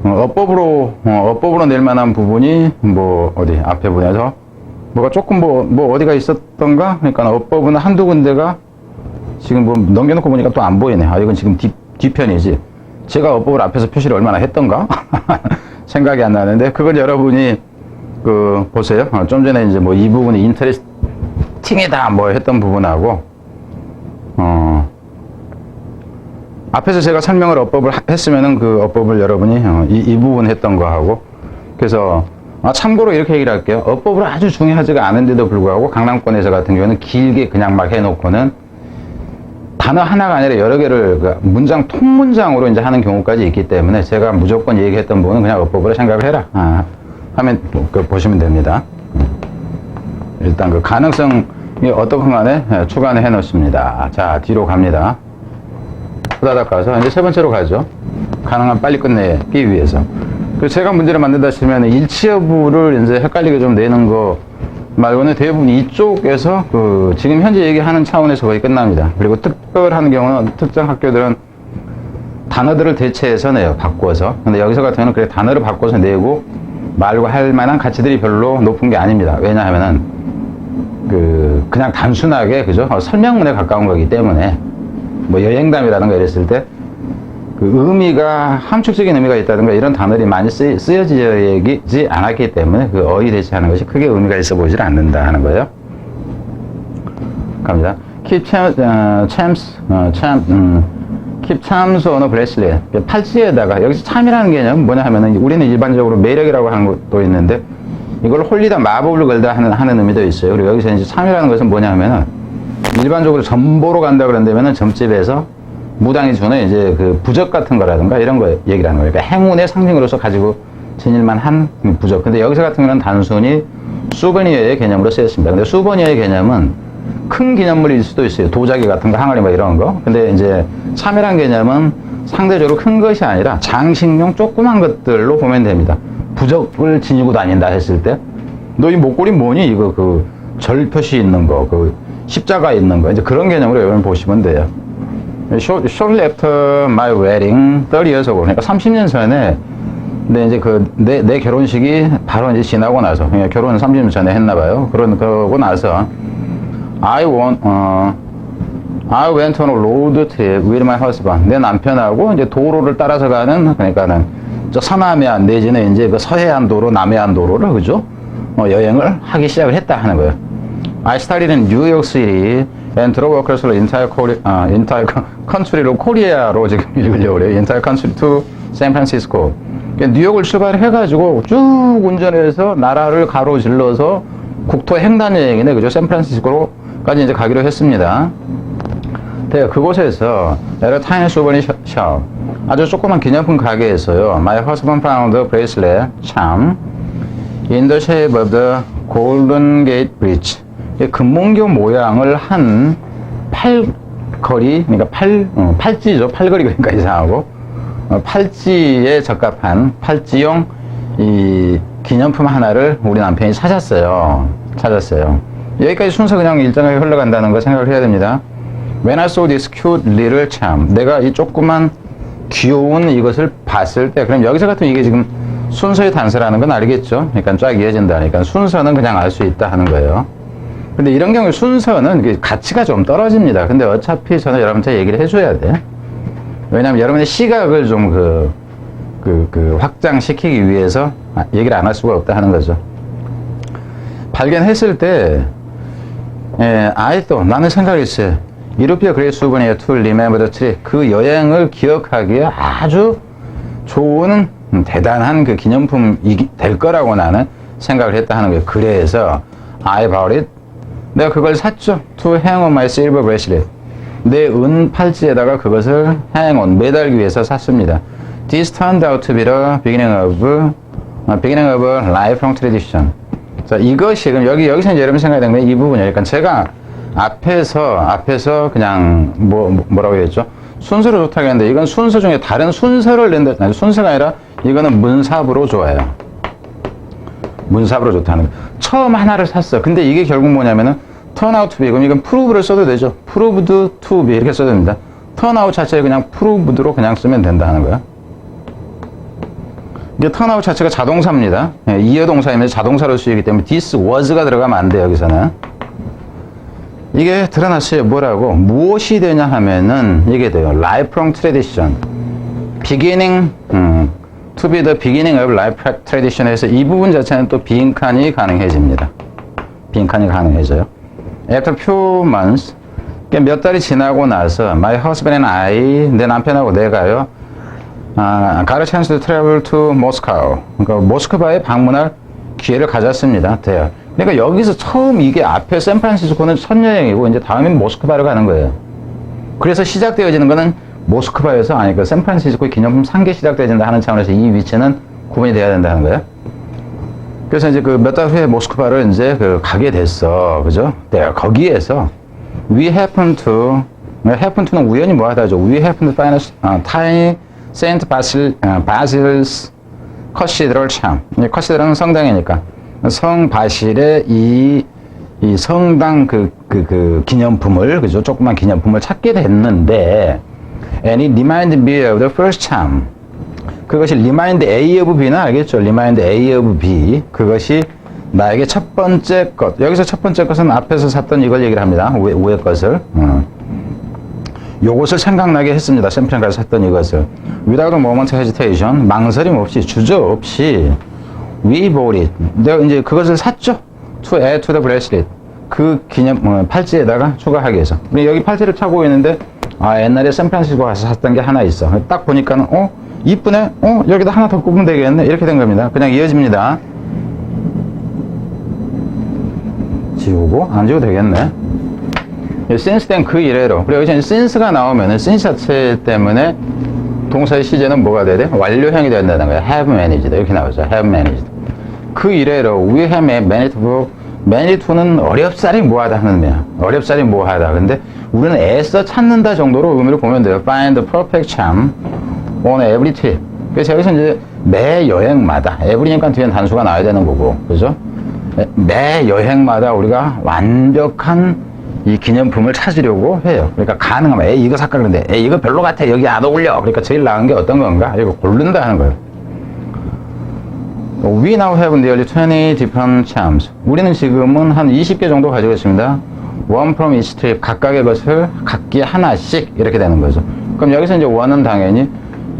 어법으로 낼 만한 부분이 뭐 어디 앞에 분에서 뭐가 조금 뭐 어디가 있었던가. 그러니까 어법은 한두 군데가 지금 뭐 넘겨놓고 보니까 또 안 보이네. 이건 지금 뒤편이지. 제가 어법을 앞에서 표시를 얼마나 했던가 생각이 안 나는데 그걸 여러분이 보세요. 좀 전에 이제 뭐 이 부분이 인터레스팅이다 뭐 했던 부분하고 앞에서 제가 설명을 어법을 했으면은 그 어법을 여러분이 이 부분 했던 거 하고 그래서 참고로 이렇게 얘기를 할게요. 어법을 아주 중요하지가 않은데도 불구하고 강남권에서 같은 경우는 길게 그냥 막 해놓고는 단어 하나가 아니라 여러 개를 그 문장 통문장으로 이제 하는 경우까지 있기 때문에 제가 무조건 얘기했던 부분은 그냥 어법으로 생각을 해라 하면 보시면 됩니다. 일단 그 가능성이 어떻건 간에 추가는 해 놓습니다. 자, 뒤로 갑니다. 후다닥 가서 이제 세 번째로 가죠. 가능한 빨리 끝내기 위해서. 그래서 제가 문제를 만든다 치면 일치 여부를 이제 헷갈리게 좀 내는 거 말고는 대부분 이쪽에서 그 지금 현재 얘기하는 차원에서 거의 끝납니다. 그리고 특별한 경우는 특정 학교들은 단어들을 대체해서 내요. 바꿔서. 근데 여기서 같은 경우는 그래 단어를 바꿔서 내고 말고 할 만한 가치들이 별로 높은 게 아닙니다. 왜냐하면은 그냥 단순하게 그죠? 설명문에 가까운 거기 때문에 뭐 여행담이라든가 이랬을 때 그 의미가 함축적인 의미가 있다든가 이런 단어들이 많이 쓰여지지 않았기 때문에 그 어휘 대체하는 것이 크게 의미가 있어 보이질 않는다 하는 거예요. 갑니다. Keep charms on a bracelet. 팔찌에다가 여기서 참이라는 개념은 뭐냐 하면은 우리는 일반적으로 매력이라고 하는 것도 있는데 이걸 홀리다 마법을 걸다 하는 의미도 있어요. 그리고 여기서 이제 참이라는 것은 뭐냐 하면은 일반적으로 점보러 간다 그런다면은 점집에서 무당이 주는 이제 그 부적 같은 거라든가 이런 거 얘기를 하는 거예요. 그러니까 행운의 상징으로서 가지고 지닐만 한 부적. 근데 여기서 같은 경우는 단순히 수버니어의 개념으로 쓰였습니다. 근데 수버니어의 개념은 큰 기념물일 수도 있어요. 도자기 같은 거, 항아리 뭐 이런 거. 근데 이제 참이란 개념은 상대적으로 큰 것이 아니라 장식용 조그만 것들로 보면 됩니다. 부적을 지니고 다닌다 했을 때, 너 이 목걸이 뭐니? 이거 그 절 표시 있는 거, 그 십자가 있는 거. 이제 그런 개념으로 여러분 보시면 돼요. Shortly after my wedding, 30 years ago. 그러니까 30년 전에, 근데 이제 내 결혼식이 바로 이제 지나고 나서, 그러니까 결혼은 30년 전에 했나봐요. 그러고 나서, I went on a road trip with my husband. 내 남편하고 이제 도로를 따라서 가는, 그러니까는, 저 서남해안 내지는 이제 그 서해안 도로, 남해안 도로를, 그죠? 여행을 하기 시작을 했다 하는 거예요. I started in New York City and drove across the entire country로 코리아로 지금 읽으려고 그래요. entire country to San Francisco. 뉴욕을 출발해가지고 쭉 운전해서 나라를 가로질러서 국토 횡단 여행이네, 그죠? 샌프란시스코로까지 이제 가기로 했습니다. 그곳에서 at a tiny souvenir shop, 아주 조그만 기념품 가게에서요. My husband found a bracelet charm in the shape of the Golden Gate Bridge. 금문교 모양을 한 팔걸이, 그러니까 팔찌죠. 팔걸이 그러니까 이상하고 팔찌에 적합한 팔찌용 이 기념품 하나를 우리 남편이 찾았어요. 여기까지 순서 그냥 일정하게 흘러간다는 거 생각을 해야 됩니다. When I saw this cute little charm, 내가 이 조그만 귀여운 이것을 봤을 때, 그럼 여기서 같은 이게 지금 순서의 단서라는 건 알겠죠? 그러니까 쫙 이어진다니까 순서는 그냥 알 수 있다 하는 거예요. 근데 이런 경우에 순서는 가치가 좀 떨어집니다. 근데 어차피 저는 여러분한테 얘기를 해줘야 돼. 왜냐면 여러분의 시각을 좀 확장시키기 위해서 얘기를 안 할 수가 없다 하는 거죠. 발견했을 때, 나는 생각했어요. It would be a great souvenir to remember the trip. 그 여행을 기억하기에 아주 좋은, 대단한 그 기념품이 될 거라고 나는 생각을 했다 하는 거예요. 그래서, I bought it. 내가 그걸 샀죠. To hang on my silver bracelet. 내 은 팔찌에다가 그것을 hang on, 매달기 위해서 샀습니다. This turned out to be the beginning of a lifelong tradition. 자, 이것이, 그럼 여기서 이제 여러분 생각해야 되는 게 이 부분이에요. 그러니까 제가 앞에서 그냥 뭐라고 했죠? 순서를 좋다고 했는데 이건 순서 중에 다른 순서를 낸다. 아니, 순서가 아니라 이거는 문사부로 좋아요. 문사부로 좋다는 거. 처음 하나를 샀어. 근데 이게 결국 뭐냐면은 turn out to be. 그럼 이건 prove를 써도 되죠. proved to be 이렇게 써도 됩니다. turn out 자체를 그냥 proved로 그냥 쓰면 된다는 거야. 이게 turn out 자체가 자동사입니다. 이어동사이면서 자동사로 쓰이기 때문에 this was가 들어가면 안 돼요. 여기서는. 이게 드러났어요. 뭐라고? 무엇이 되냐 하면은 이게 돼요. lifelong tradition. beginning to be the beginning of life tradition에서 이 부분 자체는 또 빈칸이 가능해집니다. 빈칸이 가능해져요. After few months, 몇 달이 지나고 나서 my husband and I, 내 남편하고 내가요, got a chance to travel to Moscow. 그러니까 모스크바에 방문할 기회를 가졌습니다. 돼요. 그러니까 여기서 처음 이게 앞에 샌프란시스코는 첫 여행이고 이제 다음엔 모스크바로 가는 거예요. 그래서 시작되어지는 거는 모스크바에서 아니 그 샌프란시스코 기념품 상계 시작되어진다 하는 차원에서 이 위치는 구분이 돼야 된다는 거예요. 그래서 이제 그 몇 달 후에 모스크바를 이제 그 가게 됐어. 그죠? 네, 거기에서 we happen to는 우연히 뭐하다죠. We happen to find a tiny Saint Basil's Cathedral cham. 카시드럴은 성당이니까 성 바실의 이 성당 그 기념품을 그죠? 조그만 기념품을 찾게 됐는데, and it reminded me of the first cham. 그것이 remind A of B는 알겠죠? remind A of B. 그것이 나에게 첫 번째 것. 여기서 첫 번째 것은 앞에서 샀던 이걸 얘기를 합니다. 위에 것을. 요것을 생각나게 했습니다. 샘플링 가서 샀던 이것을. Without a moment hesitation. 망설임 없이, 주저 없이. We bought it. 내가 이제 그것을 샀죠. To add to the bracelet. 그 기념, 팔찌에다가 추가하기 위해서. 여기 팔찌를 차고 있는데, 옛날에 샌프란시스코 가서 샀던 게 하나 있어. 딱 보니까는, 이쁘네? 여기다 하나 더 꼽으면 되겠네? 이렇게 된 겁니다. 그냥 이어집니다. 지우고, 안 지워도 되겠네. since then 그 이래로. 그리고 여기서 since가 나오면은, since 자체 때문에 동사의 시제는 뭐가 돼야 돼? 완료형이 된다는 거야. have managed. 이렇게 나오죠. have managed. 그 이래로, we have managed to, managed to는 어렵사리 뭐하다 하는 의미야. 어렵사리 뭐하다. 근데 우리는 애써 찾는다 정도로 의미를 보면 돼요. find the perfect charm on every trip. 그래서 여기서 이제 매 여행마다, every니까 뒤엔 단수가 나와야 되는 거고, 그죠? 매 여행마다 우리가 완벽한 이 기념품을 찾으려고 해요. 그러니까 가능하면, 이거 살까 그러는데, 이거 별로 같아. 여기 안 어울려. 그러니까 제일 나은 게 어떤 건가? 이거 고른다 하는 거예요. We now have nearly 20 different charms. 우리는 지금은 한 20개 정도 가지고 있습니다. One from each trip. 각각의 것을 각기 하나씩 이렇게 되는 거죠. 그럼 여기서 이제 one은 당연히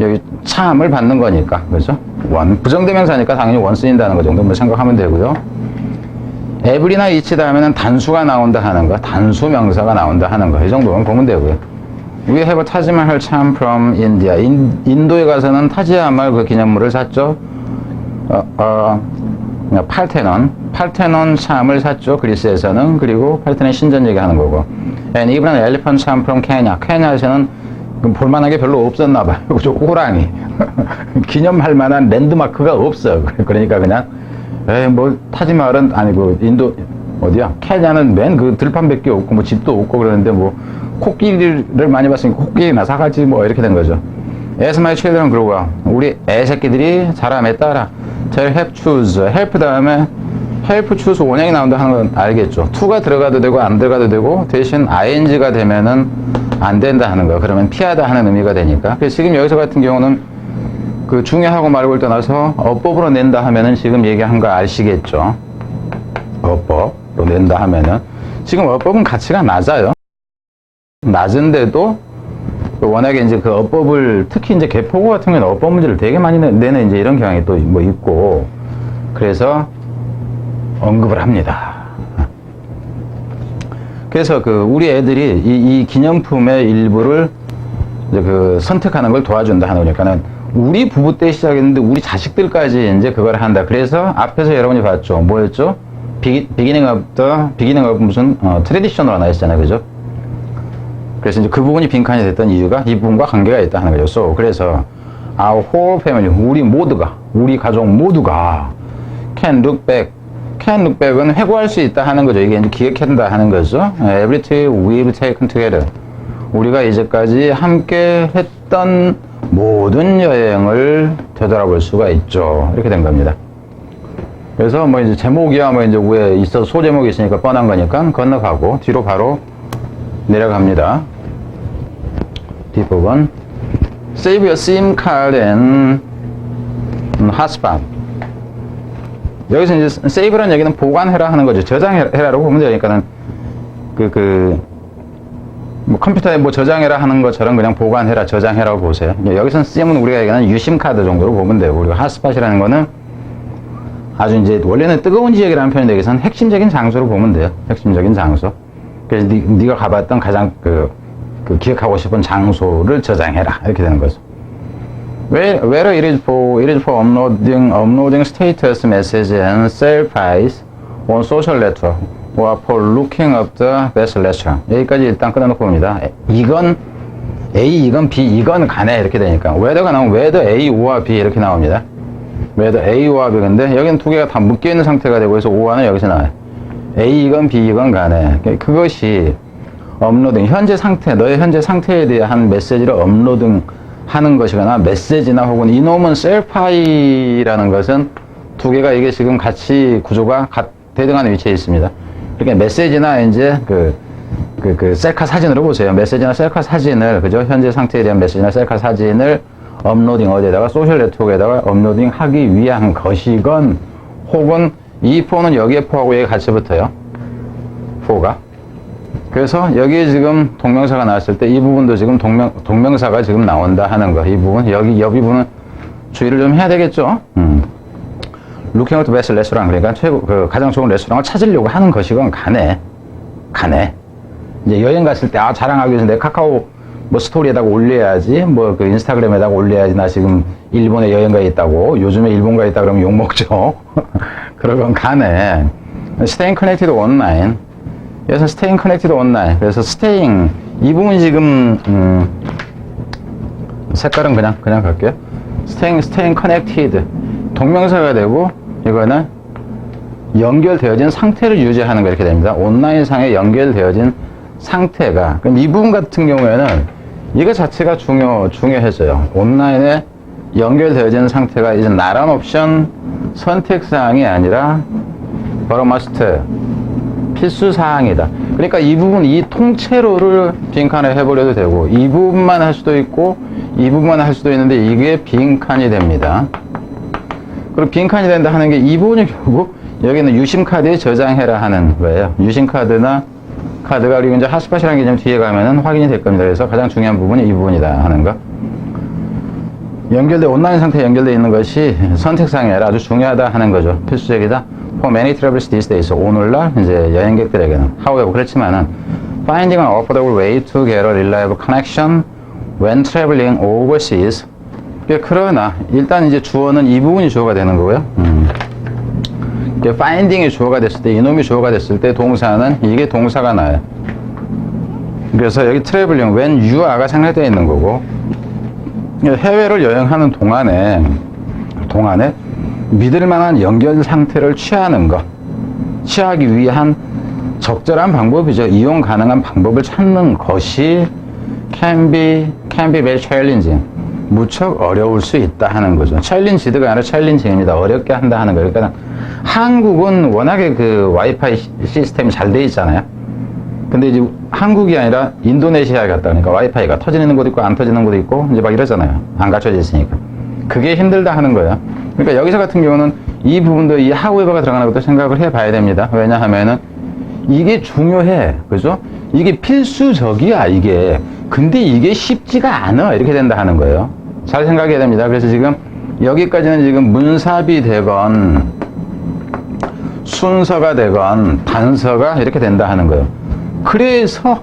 여기 charm을 받는 거니까, 그죠? one. 부정대명사니까 당연히 one 쓰인다는 거 정도 생각하면 되고요. every나 each 다음에는 단수가 나온다 하는 거, 단수 명사가 나온다 하는 거, 이 정도만 보면 되고요. We have a Taj Mahal charm from India. 인도에 가서는 타지마할 그 기념물을 샀죠. 팔테논 참을 샀죠. 그리스에서는. 그리고 팔테논 신전 얘기하는 거고. And even an elephant charm from Kenya. 케냐에서는 볼만한 게 별로 없었나 봐요. 그죠? 호랑이. 기념할 만한 랜드마크가 없어. 그러니까 그냥 뭐 타지마할은 아니고 인도 어디야? 케냐는 맨 그 들판밖에 없고 뭐 집도 없고 그러는데 뭐 코끼리를 많이 봤으니까 코끼리나 사가지 뭐 이렇게 된 거죠. As my children grow up. 우리 애새끼들이 자람에 따라 tell help choose. help 다음에 help choose 원형이 나온다 하는 건 알겠죠. to가 들어가도 되고 안 들어가도 되고 대신 ing가 되면은 안 된다 하는 거. 그러면 피하다 하는 의미가 되니까. 그래서 지금 여기서 같은 경우는 그 중요하고 말고를 떠나서 어법으로 낸다 하면은 지금 얘기한 거 아시겠죠. 어법으로 낸다 하면은 지금 어법은 가치가 낮아요. 낮은데도 워낙에 이제 그 어법을 특히 이제 개포고 같은 경우는 어법 문제를 되게 많이 내는 이제 이런 경향이 또 뭐 있고 그래서 언급을 합니다. 그래서 그 우리 애들이 이 기념품의 일부를 이제 그 선택하는 걸 도와준다 하는 거니까는 우리 부부 때 시작했는데 우리 자식들까지 이제 그걸 한다. 그래서 앞에서 여러분이 봤죠. 뭐였죠? 비기닝 오브 무슨 트레디셔널 하나 했잖아요. 그죠? 그래서 이제 그 부분이 빈칸이 됐던 이유가 이 부분과 관계가 있다 하는 거죠. So, 그래서 our whole family, 우리 가족 모두가 can look back은 회고할 수 있다 하는 거죠. 이게 이제 기억한다 하는 거죠. Every trip we've taken together. 우리가 이제까지 함께 했던 모든 여행을 되돌아볼 수가 있죠. 이렇게 된 겁니다. 그래서 뭐 이제 제목이야 뭐 이제 위에 있어서 소제목이 있으니까 뻔한 거니까 건너가고 뒤로 바로 내려갑니다. 뒷부분 Save your SIM card and hotspot. 여기서 이제 save라는 얘기는 보관해라 하는 거죠. 저장해라라고 보면 되니까는 뭐 컴퓨터에 뭐 저장해라 하는 것처럼 그냥 보관해라, 저장해라고 보세요. 여기서는 SIM은 우리가 얘기하는 유심 카드 정도로 보면 되고, 그리고 핫스팟이라는 거는 아주 이제 원래는 뜨거운 지역이라는 표현인데 여기서는 핵심적인 장소로 보면 돼요. 핵심적인 장소. 그래서 네가 가봤던 가장 그 기억하고 싶은 장소를 저장해라. 이렇게 되는 거죠. Whether it is for uploading status message and selfies on social network or for looking up the best restaurant. 여기까지 일단 끊어놓고 봅니다. 이건 A, 이건 B, 이건 간에 이렇게 되니까 whether가 나오면 whether A와 B 이렇게 나옵니다. whether A와 B 근데 여기는 두 개가 다 묶여있는 상태가 되고 그래서 O와는 여기서 나와요. A, 이건 B, 이건 간에 그것이 업로딩, 현재 상태, 너의 현재 상태에 대한 메시지를 업로딩 하는 것이거나 메시지나 혹은 이놈은 셀파이라는 것은 두 개가 이게 지금 같이 구조가 대등한 위치에 있습니다. 그러니까 메시지나 이제 셀카 사진으로 보세요. 메시지나 셀카 사진을, 그죠? 현재 상태에 대한 메시지나 셀카 사진을 업로딩 어디에다가 소셜 네트워크에다가 업로딩 하기 위한 것이건 혹은 이 포는 여기에 포하고 여기 같이 붙어요. 포가. 그래서 여기에 지금 동명사가 나왔을 때 이 부분도 지금 동명사가 지금 나온다 하는 거. 이 부분, 여기 옆 부분은 주의를 좀 해야 되겠죠? Looking at the best restaurant. 그러니까 가장 좋은 레스토랑을 찾으려고 하는 것이건 간에. 이제 여행 갔을 때, 자랑하기 위해서 내 카카오 스토리에다가 올려야지, 인스타그램에다가 올려야지, 나 지금 일본에 여행 가 있다고, 요즘에 일본 가 있다 그러면 욕먹죠. 그러건 간에. Staying connected online. 그래서 staying connected online. 그래서 staying 이 부분이 지금 색깔은 그냥 갈게요. staying connected 동명사가 되고 이거는 연결되어진 상태를 유지하는 거 이렇게 됩니다. 온라인상에 연결되어진 상태가. 그럼 이 부분 같은 경우에는 이거 자체가 중요해져요. 온라인에 연결되어진 상태가 이제 not an option 선택사항이 아니라 바로 must 필수 사항이다. 그러니까 이 부분, 이 통째로를 빈칸에 해버려도 되고, 이 부분만 할 수도 있고, 이 부분만 할 수도 있는데, 이게 빈칸이 됩니다. 그리고 빈칸이 된다 하는 게 이 부분이 결국, 여기는 유심카드에 저장해라 하는 거예요. 유심카드나 카드가, 그리고 이제 핫스팟이라는 개념 뒤에 가면은 확인이 될 겁니다. 그래서 가장 중요한 부분이 이 부분이다 하는 거. 온라인 상태에 연결되어 있는 것이 선택사항이 아니라 아주 중요하다 하는 거죠. 필수적이다. For many travelers these days. 오늘날 이제 여행객들에게는. However, 그렇지만은 finding an affordable way to get a reliable connection when traveling overseas. 그러나 일단 이제 주어는 이 부분이 주어가 되는 거고요. finding이 주어가 됐을 때, 이놈이 주어가 됐을 때 동사는 이게 동사가 나요. 그래서 여기 traveling when you are가 생략되어 있는 거고, 해외를 여행하는 동안에 믿을 만한 연결 상태를 취하기 위한 적절한 방법이죠. 이용 가능한 방법을 찾는 것이 can be very challenging. 무척 어려울 수 있다 하는 거죠. challenge드가 아니라 challenging입니다. 어렵게 한다 하는 거예요. 그러니까 한국은 워낙에 와이파이 시스템이 잘 돼 있잖아요. 근데 이제 한국이 아니라 인도네시아에 갔다 그러니까 와이파이가 터지는 곳도 있고 안 터지는 곳도 있고 이제 막 이러잖아요. 안 갖춰져 있으니까. 그게 힘들다 하는 거예요. 그러니까 여기서 같은 경우는 이 부분도 이 however가 들어가는 것도 생각을 해 봐야 됩니다. 왜냐하면은 이게 중요해. 그죠? 이게 필수적이야, 이게. 근데 이게 쉽지가 않아. 이렇게 된다 하는 거예요. 잘 생각해야 됩니다. 그래서 지금 여기까지는 지금 문사비 되건 순서가 되건 단서가 이렇게 된다 하는 거예요. 그래서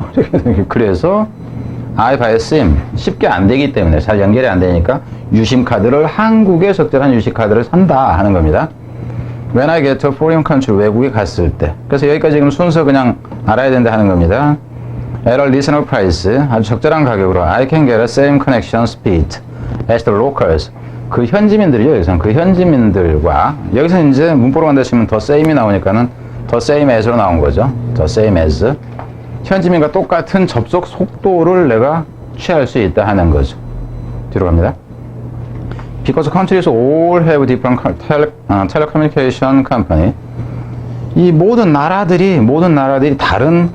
I buy SIM 쉽게 안 되기 때문에 잘 연결이 안 되니까 유심카드를 한국에 적절한 유심카드를 산다 하는 겁니다. When I get to a foreign country 외국에 갔을 때. 그래서 여기까지 지금 순서 그냥 알아야 된다 하는 겁니다. At a reasonable price 아주 적절한 가격으로 I can get a same connection speed as the locals. 그 현지민들이요. 여기서는 그 현지민들과 여기서 이제 문법으로 간다 치면 더 same이 나오니까는 더 same as로 나온 거죠. 더 same as. 현지민과 똑같은 접속 속도를 내가 취할 수 있다 하는 거죠. 뒤로 갑니다. Because countries all have different telecommunication company. 이 모든 나라들이 다른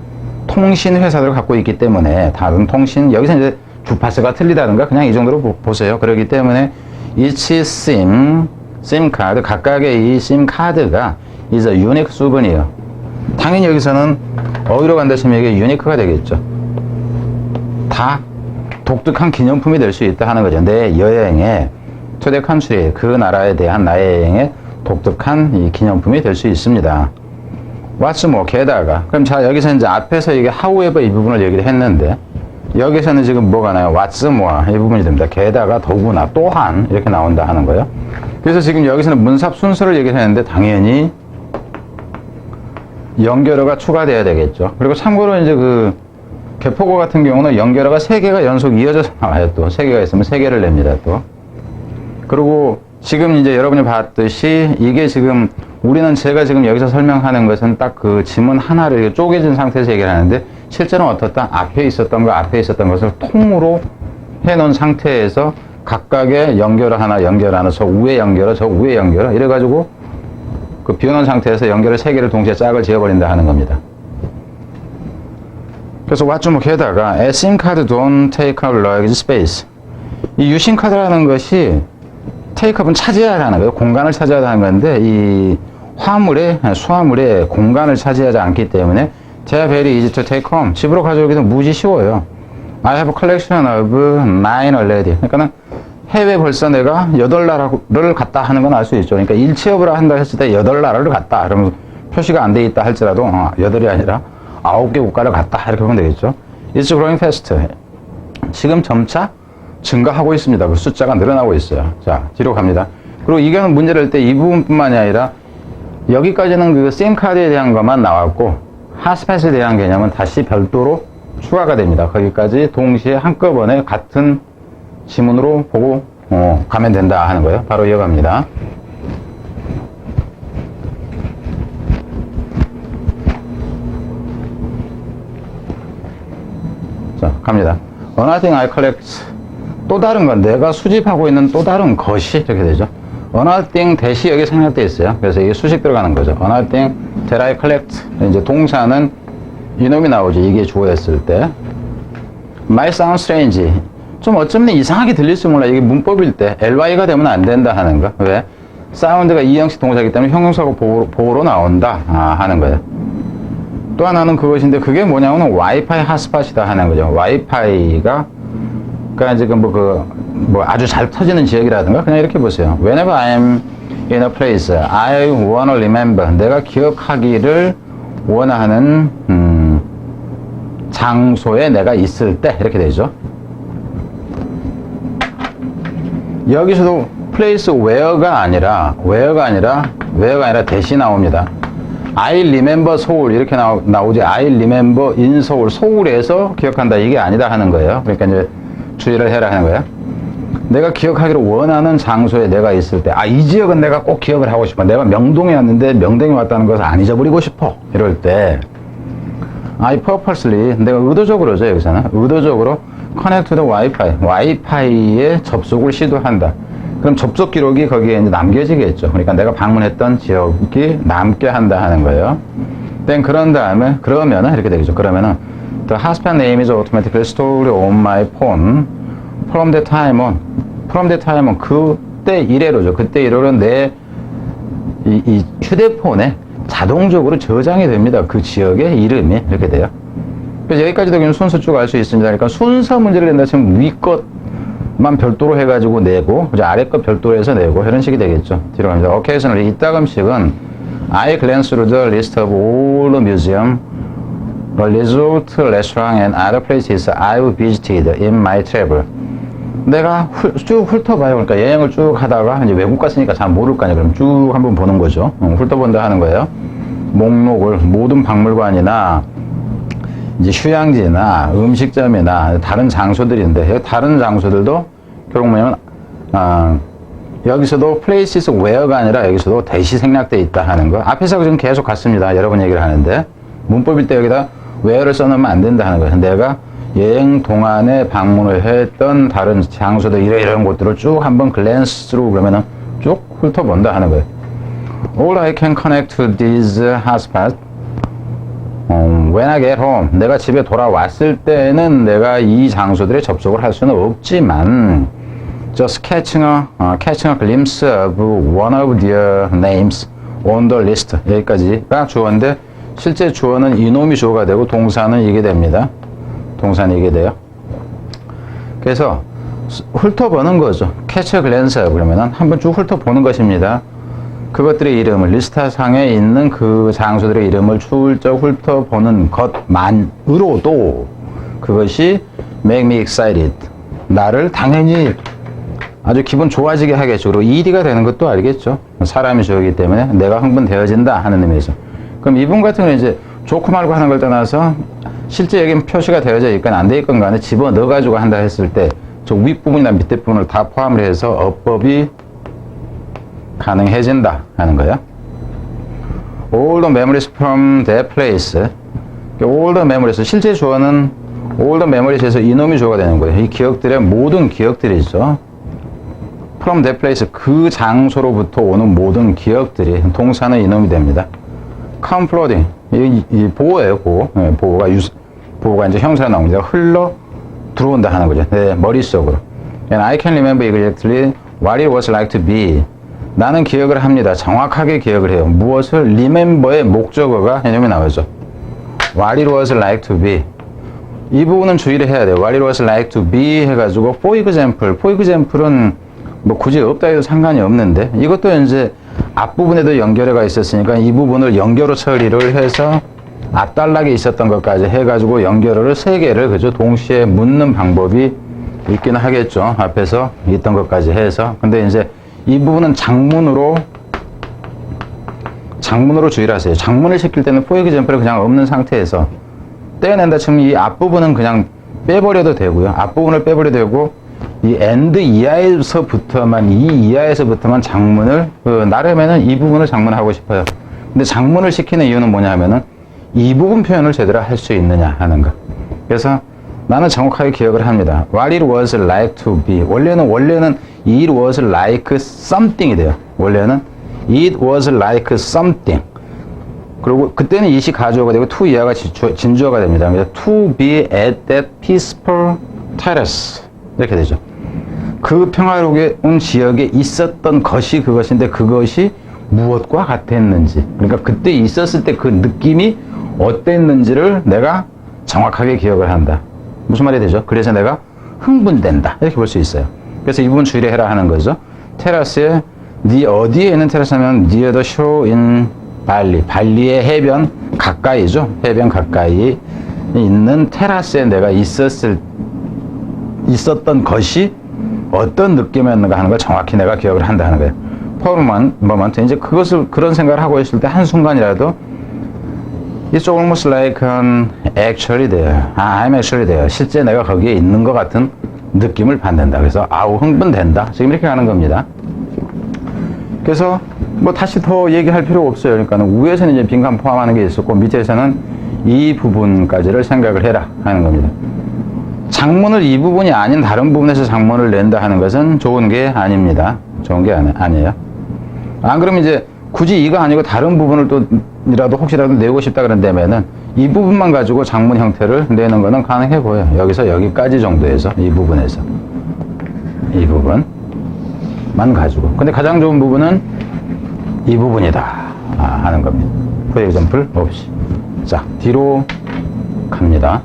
통신 회사들을 갖고 있기 때문에 다른 통신 여기서 이제 주파수가 틀리다든가 그냥 이 정도로 보세요. 그렇기 때문에 each SIM 카드 각각의 이 SIM 카드가 is a unique souvenir. 당연히 여기서는 어디로 간다 치면 이게 유니크가 되겠죠. 다 독특한 기념품이 될 수 있다 하는 거죠. 내 여행에 to the country 그 나라에 대한 나의 여행에 독특한 이 기념품이 될 수 있습니다. what's more, 게다가. 그럼 자, 여기서 이제 앞에서 이게 however 이 부분을 얘기를 했는데, 여기서는 지금 뭐가 나요? what's more 이 부분이 됩니다. 게다가, 더구나, 또한 이렇게 나온다 하는 거예요. 그래서 지금 여기서는 문삽 순서를 얘기를 했는데 당연히 연결어가 추가돼야 되겠죠. 그리고 참고로 이제 그 개포고 같은 경우는 연결어가 3개가 연속 이어져서 나와요. 또 3개가 있으면 3개를 냅니다. 또 그리고 지금 이제 여러분이 봤듯이 이게 지금 제가 지금 여기서 설명하는 것은 딱 그 지문 하나를 쪼개진 상태에서 얘기를 하는데 실제로는 어떻다? 앞에 있었던 것을 통으로 해놓은 상태에서 각각의 연결어 하나, 저 위에 연결어, 저 위에 연결어 이래가지고 그 비워놓은 상태에서 연결어 3개를 동시에 짝을 지어버린다 하는 겁니다. 그래서 게다가 SIM 카드 don't take up luggage space. 이 유심 카드라는 것이 테이크업은 차지해야 하는 거예요. 공간을 차지해야 하는 건데 이 수화물에 공간을 차지하지 않기 때문에 they are very easy to take home. 집으로 가져오기도 무지 쉬워요. I have a collection of 9 already. 그러니까는 해외 벌써 내가 8나라를 갔다 하는 건 알 수 있죠. 그러니까 일체업으로 한다 했을 때 8나라를 갔다. 그러면 표시가 안 돼 있다 할지라도 8이 아니라 9개 국가를 갔다. 이렇게 보면 되겠죠. It's growing fast. 지금 점차 증가하고 있습니다. 그 숫자가 늘어나고 있어요. 자, 뒤로 갑니다. 그리고 이거는 문제를 할 때 이 부분뿐만이 아니라 여기까지는 그 SIM카드에 대한 것만 나왔고 핫스팟에 대한 개념은 다시 별도로 추가가 됩니다. 거기까지 동시에 한꺼번에 같은 지문으로 보고 가면 된다 하는 거예요. 바로 이어갑니다. 자, 갑니다. Another thing I collect. 또 다른 건 내가 수집하고 있는 또 다른 것이 이렇게 되죠. Another thing 대시 여기 생략되어 있어요. 그래서 이게 수식 들어가는 거죠. Another thing that I collect. 이제 동사는 이놈이 나오죠. 이게 주어였을 때. Might sound strange. 좀 어쩌면 이상하게 들릴지 몰라. 이게 문법일 때 ly가 되면 안 된다 하는 거. 왜? 사운드가 이형식 동사이기 때문에 형용사고 보호로 나온다 하는 거예요. 또 하나는 그것인데 그게 뭐냐면 와이파이 핫스팟이다 하는 거죠. 와이파이가 그러니까 지금 아주 잘 터지는 지역이라든가 그냥 이렇게 보세요. Whenever I'm in a place, I wanna remember. 내가 기억하기를 원하는 장소에 내가 있을 때 이렇게 되죠. 여기서도 place where가 아니라 대시 나옵니다. I remember 서울 이렇게 나오지. I remember in 서울. 서울에서 기억한다 이게 아니다 하는 거예요. 그러니까 이제 주의를 해라 하는 거예요. 내가 기억하기를 원하는 장소에 내가 있을 때, 이 지역은 내가 꼭 기억을 하고 싶어. 내가 명동에 왔는데 명동에 왔다는 것을 안 잊어버리고 싶어. 이럴 때, I purposely, 내가 의도적으로죠, 여기서는. 의도적으로 connect to the Wi-Fi. 와이파이에 접속을 시도한다. 그럼 접속 기록이 거기에 이제 남겨지겠죠. 그러니까 내가 방문했던 지역이 남게 한다 하는 거예요. 그런 다음에, 그러면은, 이렇게 되겠죠. 그러면은, The hotspot name is automatically stored on my phone from that time on. From that time on. 그때 이래로죠. 그때 이래로 내 이 휴대폰에 자동적으로 저장이 됩니다. 그 지역의 이름이 이렇게 돼요. 그래서 여기까지도 그냥 순서 쭉 알 수 있습니다. 그러니까 순서 문제를 낸다 치면 위 것만 별도로 해가지고 내고, 아래 것 별도로 해서 내고, 이런 식이 되겠죠. 뒤로 갑니다. Occasionally, 이따금씩은 I glance through the list of all the museum, resort, restaurant, and other places I've visited in my travel. 내가 쭉 훑어봐요. 그러니까 여행을 쭉 하다가 이제 외국 갔으니까 잘 모를 거 아니에요. 그럼 쭉 한번 보는 거죠. 훑어본다 하는 거예요. 목록을 모든 박물관이나 이제 휴양지나 음식점이나 다른 장소들인데 다른 장소들도 결국 뭐냐면 여기서도 places where가 아니라 여기서도 대시 생략되어 있다 하는 거. 앞에서 지금 계속 갔습니다. 여러 번 얘기를 하는데 문법일 때 여기다 where를 써놓으면 안 된다 하는 거예요. 내가 여행 동안에 방문을 했던 다른 장소들 이런 곳들을 쭉 한번 glance through 그러면은 쭉 훑어본다 하는 거예요. All I can connect to these hotspots when I get home. 내가 집에 돌아왔을 때는 내가 이 장소들에 접속을 할 수는 없지만 just catching a glimpse of one of their names on the list. 여기까지가 주어인데 실제 주어는 이놈이 주어가 되고 동사는 이게 됩니다. 동사는 이게 돼요. 그래서 훑어보는 거죠. catch a glance 그러면은 한번 쭉 훑어보는 것입니다. 그것들의 이름을 리스트상에 있는 그 장소들의 이름을 출적 훑어보는 것만으로도 그것이 make me excited. 나를 당연히 아주 기분 좋아지게 하겠죠. 그리고 ED가 되는 것도 알겠죠. 사람이 좋기 때문에 내가 흥분되어진다 하는 의미에서. 그럼 이분 같은 경우는 이제 좋고 말고 하는 걸 떠나서 실제 여기 표시가 되어져 있건 안 돼 있건 간에 집어넣어가지고 한다 했을 때 저 윗부분이나 밑에 부분을 다 포함을 해서 어법이 가능해진다 하는 거야. All the memories from that place. All the memories. 실제 주어는 all the memories에서 이놈이 주어가 되는 거예요. 이 기억들의 모든 기억들이죠. From that place. 그 장소로부터 오는 모든 기억들이 동사는 이놈이 됩니다. Come flooding. 이 보호예요, 보호. 네, 보호가 이제 형사로 나옵니다. 흘러 들어온다 하는 거죠. 네, 머릿속으로. And I can remember exactly what it was like to be. 나는 기억을 합니다. 정확하게 기억을 해요. 무엇을? remember의 목적어가 개념이 나오죠. What it was like to be. 이 부분은 주의를 해야 돼요. What it was like to be 해가지고 for example은 뭐 굳이 없다 해도 상관이 없는데 이것도 이제 앞부분에도 연결해가 있었으니까 이 부분을 연결어 처리를 해서 앞단락에 있었던 것까지 해가지고 연결어를 3개를 그죠 동시에 묻는 방법이 있긴 하겠죠. 앞에서 있던 것까지 해서. 근데 이제 이 부분은 장문으로 주의를 하세요. 장문을 시킬 때는 for example을 그냥 없는 상태에서 떼어낸다 치면 이 앞부분은 그냥 빼버려도 되고요. 앞부분을 빼버려도 되고 이 and 이하에서부터만 장문을 나름에는 이 부분을 장문하고 싶어요. 근데 장문을 시키는 이유는 뭐냐 하면은 이 부분 표현을 제대로 할 수 있느냐 하는 거. 그래서 나는 정확하게 기억을 합니다. What it was like to be. 원래는 it was like something이 돼요. 원래는 it was like something. 그리고 그때는 it이 가주어가 되고 to 이하가 진주어가 됩니다. 그래서 to be at that peaceful terrace 이렇게 되죠. 그 평화로운 지역에 있었던 것이 그것인데 그것이 무엇과 같았는지, 그러니까 그때 있었을 때 그 느낌이 어땠는지를 내가 정확하게 기억을 한다. 무슨 말이 되죠? 그래서 내가 흥분된다 이렇게 볼 수 있어요. 그래서 이 부분 주의를 해라 하는 거죠. 테라스에 어디에 있는 테라스냐면 near the shore in 발리의 해변 가까이죠. 해변 가까이 있는 테라스에 내가 있었던 것이 어떤 느낌이었는가 하는 걸 정확히 내가 기억을 한다 하는 거예요. For a moment, 이제 그런 생각을 하고 있을 때 한순간이라도 It's almost like actually there. I'm actually there. 실제 내가 거기에 있는 것 같은 느낌을 받는다. 그래서 아우 흥분된다. 지금 이렇게 가는 겁니다. 그래서 뭐 다시 더 얘기할 필요가 없어요. 그러니까 위에서는 이제 빈칸 포함하는 게 있었고 밑에서는 이 부분까지를 생각을 해라 하는 겁니다. 장문을 이 부분이 아닌 다른 부분에서 장문을 낸다 하는 것은 좋은 게 아닙니다. 좋은 게 아니에요. 안 그러면 이제 굳이 이거 아니고 다른 부분을 또라도 혹시라도 내고 싶다 그런다면은 이 부분만 가지고 장문 형태를 내는 거는 가능해 보여요. 여기서 여기까지 정도에서 이 부분에서 이 부분만 가지고. 근데 가장 좋은 부분은 이 부분이다 하는 겁니다. for example 없이. 자, 뒤로 갑니다.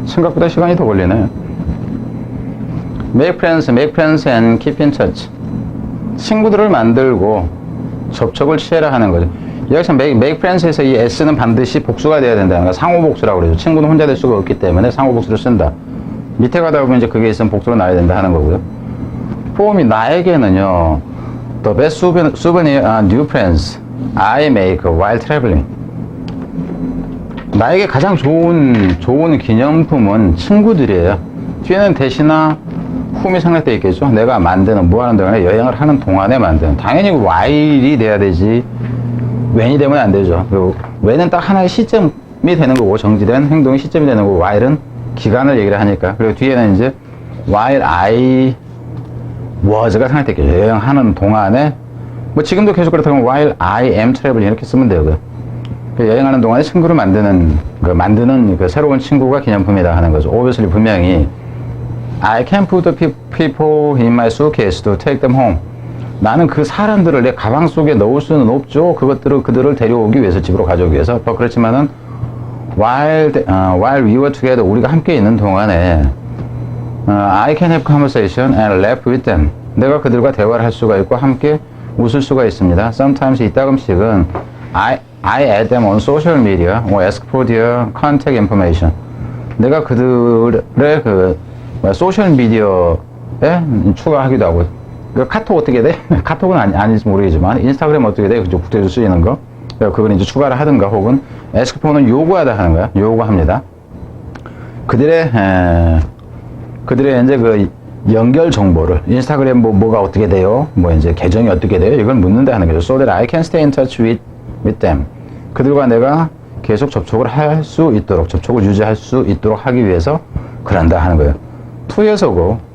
생각보다 시간이 더 걸리네요. make friends and keep in touch. 친구들을 만들고 접촉을 취해라 하는 거죠. 여기서 make friends에서 이 s는 반드시 복수가 돼야 된다는 거. 상호 복수라고 그러죠. 친구는 혼자 될 수가 없기 때문에 상호 복수를 쓴다. 밑에 가다 보면 이제 그게 있으면 복수로 나와야 된다 하는 거고요. form이 나에게는요, the best souvenir are new friends I make while traveling. 나에게 가장 좋은 기념품은 친구들이에요. 뒤에는 대시나 whom이 생략되어 있겠죠. 내가 만드는, 뭐 하는 동안에, 여행을 하는 동안에 만드는. 당연히 while이 돼야 되지 when이 되면 안 되죠. 그리고 when은 딱 하나의 시점이 되는 거고, 정지된 행동의 시점이 되는 거고, while은 기간을 얘기를 하니까. 그리고 뒤에는 이제 while I was가 생략되어 있겠죠. 여행하는 동안에, 뭐 지금도 계속 그렇다면 while I am traveling 이렇게 쓰면 되고요. 여행하는 동안에 친구를 만드는 그 새로운 친구가 기념품이다 하는 거죠. obviously 분명히 I can put the people in my suitcase to take them home. 나는 그 사람들을 내 가방 속에 넣을 수는 없죠. 그들을 데려오기 위해서, 집으로 가져오기 위해서. 그렇지만은, while we were together, 우리가 함께 있는 동안에, I can have conversation and laugh with them. 내가 그들과 대화를 할 수가 있고, 함께 웃을 수가 있습니다. Sometimes 이따금씩은, I add them on social media or ask for their contact information. 내가 그들의 소셜 미디어에 추가하기도 하고, 카톡 어떻게 돼? 카톡은 아닌지 모르겠지만, 인스타그램 어떻게 돼? 국제적으로 쓰이는 거. 그걸 이제 추가를 하든가, 혹은, ask for는 요구하다 하는 거야. 요구합니다. 그들의 이제 연결 정보를, 인스타그램 뭐가 어떻게 돼요? 이제 계정이 어떻게 돼요? 이걸 묻는다 하는 거죠. So that I can stay in touch with them. 그들과 내가 계속 접촉을 할 수 있도록, 접촉을 유지할 수 있도록 하기 위해서 그런다 하는 거예요. 투에서고,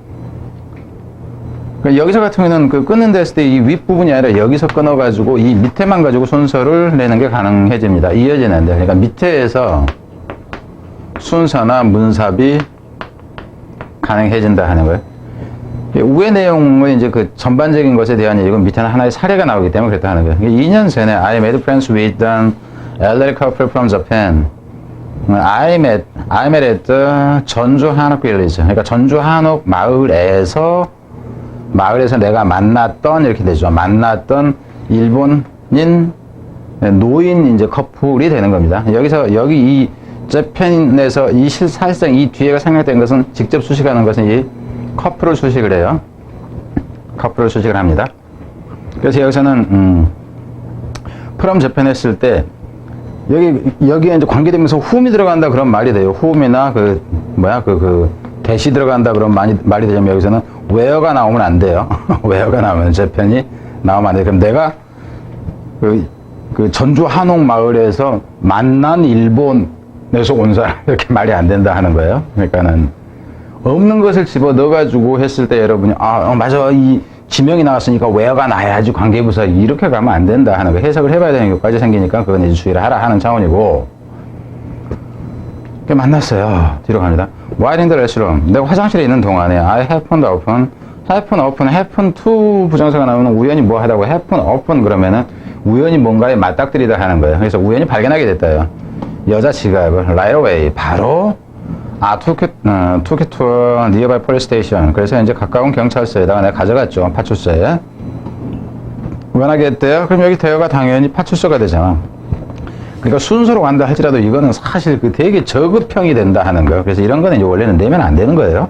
여기서 같은 경우는 끊는다 했을 때 이 윗부분이 아니라 여기서 끊어가지고 이 밑에만 가지고 순서를 내는 게 가능해집니다. 이어지는데. 그러니까 밑에에서 순서나 문삽이 가능해진다 하는 거예요. 우의 내용은 이제 전반적인 것에 대한 얘기고 밑에는 하나의 사례가 나오기 때문에 그랬다 하는 거예요. 2년 전에 I made friends with an elderly couple from Japan. I met at the 전주 한옥 빌리지. 그러니까 전주 한옥 마을에서 내가 만났던, 이렇게 되죠. 만났던 일본인 노인 이제 커플이 되는 겁니다. 여기 이 재팬에서 사실상 이 뒤에가 생략된 것은, 직접 수식하는 것은 이 커플을 수식을 해요. 커플을 수식을 합니다. 그래서 여기서는, from Japan 했을 때, 여기에 이제 관계되면서 whom이 들어간다 그런 말이 돼요. whom이나 대시 들어간다 그런 말이 되자면 여기서는 where가 나오면 안 돼요. where가 나오면 Japan이 나오면 안 돼요. 그럼 내가 전주 한옥 마을에서 만난 일본에서 온 사람, 이렇게 말이 안 된다 하는 거예요. 그러니까는 없는 것을 집어 넣어가지고 했을 때 여러분이, 맞아. 이 지명이 나왔으니까 where가 나야지 관계부사, 이렇게 가면 안 된다 하는 거. 해석을 해봐야 되는 것까지 생기니까 그건 이제 주의를 하라 하는 차원이고. 만났어요. 뒤로 갑니다. While in the restroom. 내가 화장실에 있는 동안에 I happened to open, happen to 부정사가 나오면 우연히 뭐 하다고 happen open 그러면은 우연히 뭔가에 맞닥뜨리다 하는 거예요. 그래서 우연히 발견하게 됐다요. 여자 지갑을 right away, 바로 took it to a nearby police station. 그래서 이제 가까운 경찰서에다가 내가 가져갔죠. 파출소에. 우연하게 했대요. 그럼 여기 대여가 당연히 파출소가 되잖아. 그러니까 순서로 간다 할지라도 이거는 사실 되게 저급형이 된다 하는 거예요. 그래서 이런 거는 이제 원래는 내면 안 되는 거예요.